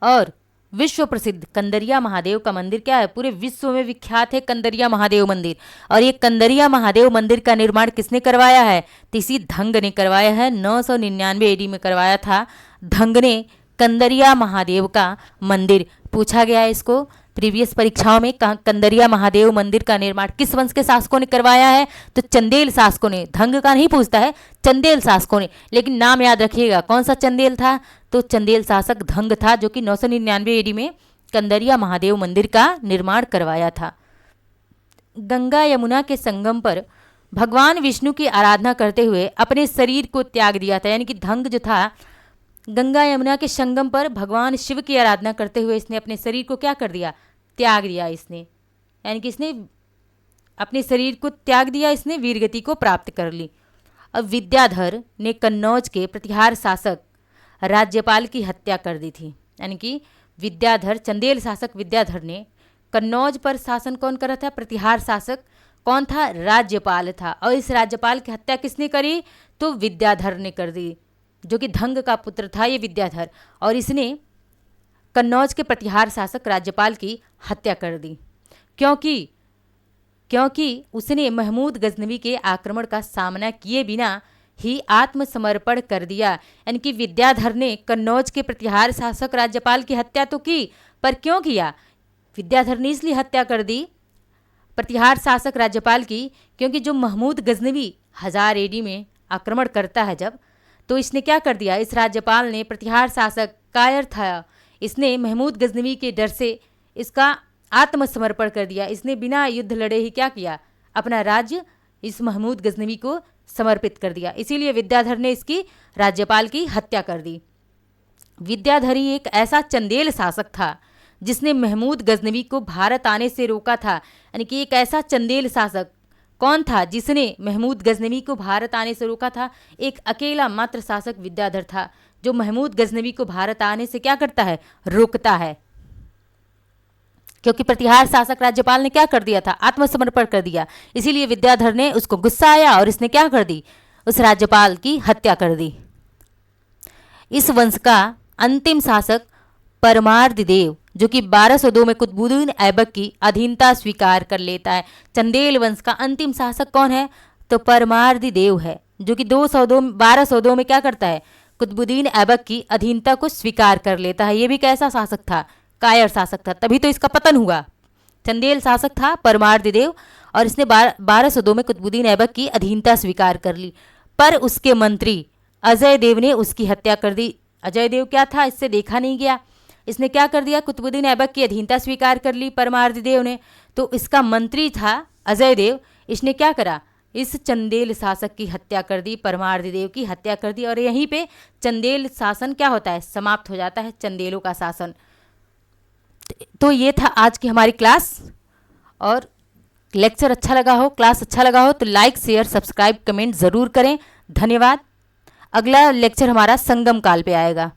और विश्व प्रसिद्ध कंदरिया महादेव का मंदिर क्या है, पूरे विश्व में विख्यात है कंदरिया महादेव मंदिर। और ये कंदरिया महादेव मंदिर का निर्माण किसने करवाया है, तो इसी धंग ने करवाया है। 999 AD में करवाया था धंग ने कंदरिया महादेव का मंदिर। पूछा गया है इसको प्रीवियस परीक्षाओं में, कंदरिया महादेव मंदिर का निर्माण किस वंश के शासकों ने करवाया है, तो चंदेल शासकों ने। धंग का नहीं पूछता है, चंदेल शासकों ने, लेकिन नाम याद रखिएगा कौन सा चंदेल था, तो चंदेल शासक धंग था, जो कि 999 AD में कंदरिया महादेव मंदिर का निर्माण करवाया था। गंगा यमुना के संगम पर भगवान विष्णु की आराधना करते हुए अपने शरीर को त्याग दिया था। यानी कि धंग जो था, गंगा यमुना के संगम पर भगवान शिव की आराधना करते हुए इसने अपने शरीर को क्या कर दिया, त्याग दिया इसने। यानी कि इसने अपने शरीर को त्याग दिया, इसने वीरगति को प्राप्त कर ली। अब विद्याधर ने कन्नौज के प्रतिहार शासक राज्यपाल की हत्या कर दी थी। यानी कि विद्याधर, चंदेल शासक विद्याधर ने कन्नौज पर शासन कौन कर रहा था, प्रतिहार शासक कौन था, राज्यपाल था। और इस राज्यपाल की हत्या किसने करी, तो विद्याधर ने कर दी, जो कि धंग का पुत्र था ये विद्याधर। और इसने कन्नौज के प्रतिहार शासक राज्यपाल की हत्या कर दी, क्योंकि उसने महमूद गजनवी के आक्रमण का सामना किए बिना ही आत्मसमर्पण कर दिया। यानी कि विद्याधर ने कन्नौज के प्रतिहार शासक राज्यपाल की हत्या तो की, पर क्यों किया, विद्याधर ने इसलिए हत्या कर दी प्रतिहार शासक राज्यपाल की, क्योंकि जो महमूद गजनवी 1000 AD में आक्रमण करता है जब, तो इसने क्या कर दिया, इस राज्यपाल ने, प्रतिहार शासक कायर था, इसने महमूद गजनवी के डर से इसका आत्मसमर्पण कर दिया। इसने बिना युद्ध लड़े ही क्या किया, अपना राज्य इस महमूद गजनवी को समर्पित कर दिया। इसीलिए विद्याधर ने इसकी राज्यपाल की हत्या कर दी। विद्याधर ही एक ऐसा चंदेल शासक था जिसने महमूद गजनवी को भारत आने से रोका था। यानी कि एक ऐसा चंदेल शासक कौन था जिसने महमूद गजनवी को भारत आने से रोका था, एक अकेला मात्र शासक विद्याधर था जो महमूद गजनवी को भारत आने से क्या करता है, रोकता है। क्योंकि प्रतिहार शासक राज्यपाल ने क्या कर दिया था, आत्मसमर्पण कर दिया। इसीलिए विद्याधर ने, उसको गुस्सा आया और इसने क्या कर दी, उस राज्यपाल की हत्या कर दी। इस वंश का अंतिम शासक परमार्दिदेव, जो कि 1202 में कुतुबुद्दीन ऐबक की अधीनता स्वीकार कर लेता है। चंदेल वंश का अंतिम शासक कौन है, तो परमार्दिदेव है, जो कि 1202 में क्या करता है, कुतुबुद्दीन ऐबक की अधीनता को स्वीकार कर लेता है। ये भी कैसा शासक था, कायर शासक था, तभी तो इसका पतन हुआ। चंदेल शासक था परमार्दिदेव, और इसने 1202 में कुतुबुद्दीन ऐबक की अधीनता स्वीकार कर ली, पर उसके मंत्री अजय देव ने उसकी हत्या कर दी। अजय देव क्या था, इससे देखा नहीं गया, इसने क्या कर दिया, कुतुबुद्दीन ऐबक की अधीनता स्वीकार कर ली परमार्दिदेव ने, तो इसका मंत्री था अजय देव, इसने क्या करा, इस चंदेल शासक की हत्या कर दी, परमार्दिदेव की हत्या कर दी। और यहीं पे चंदेल शासन क्या होता है, समाप्त हो जाता है, चंदेलों का शासन। तो ये था आज की हमारी क्लास, और लेक्चर अच्छा लगा हो, क्लास अच्छा लगा हो तो लाइक शेयर सब्सक्राइब कमेंट ज़रूर करें। धन्यवाद। अगला लेक्चर हमारा संगम काल पे आएगा।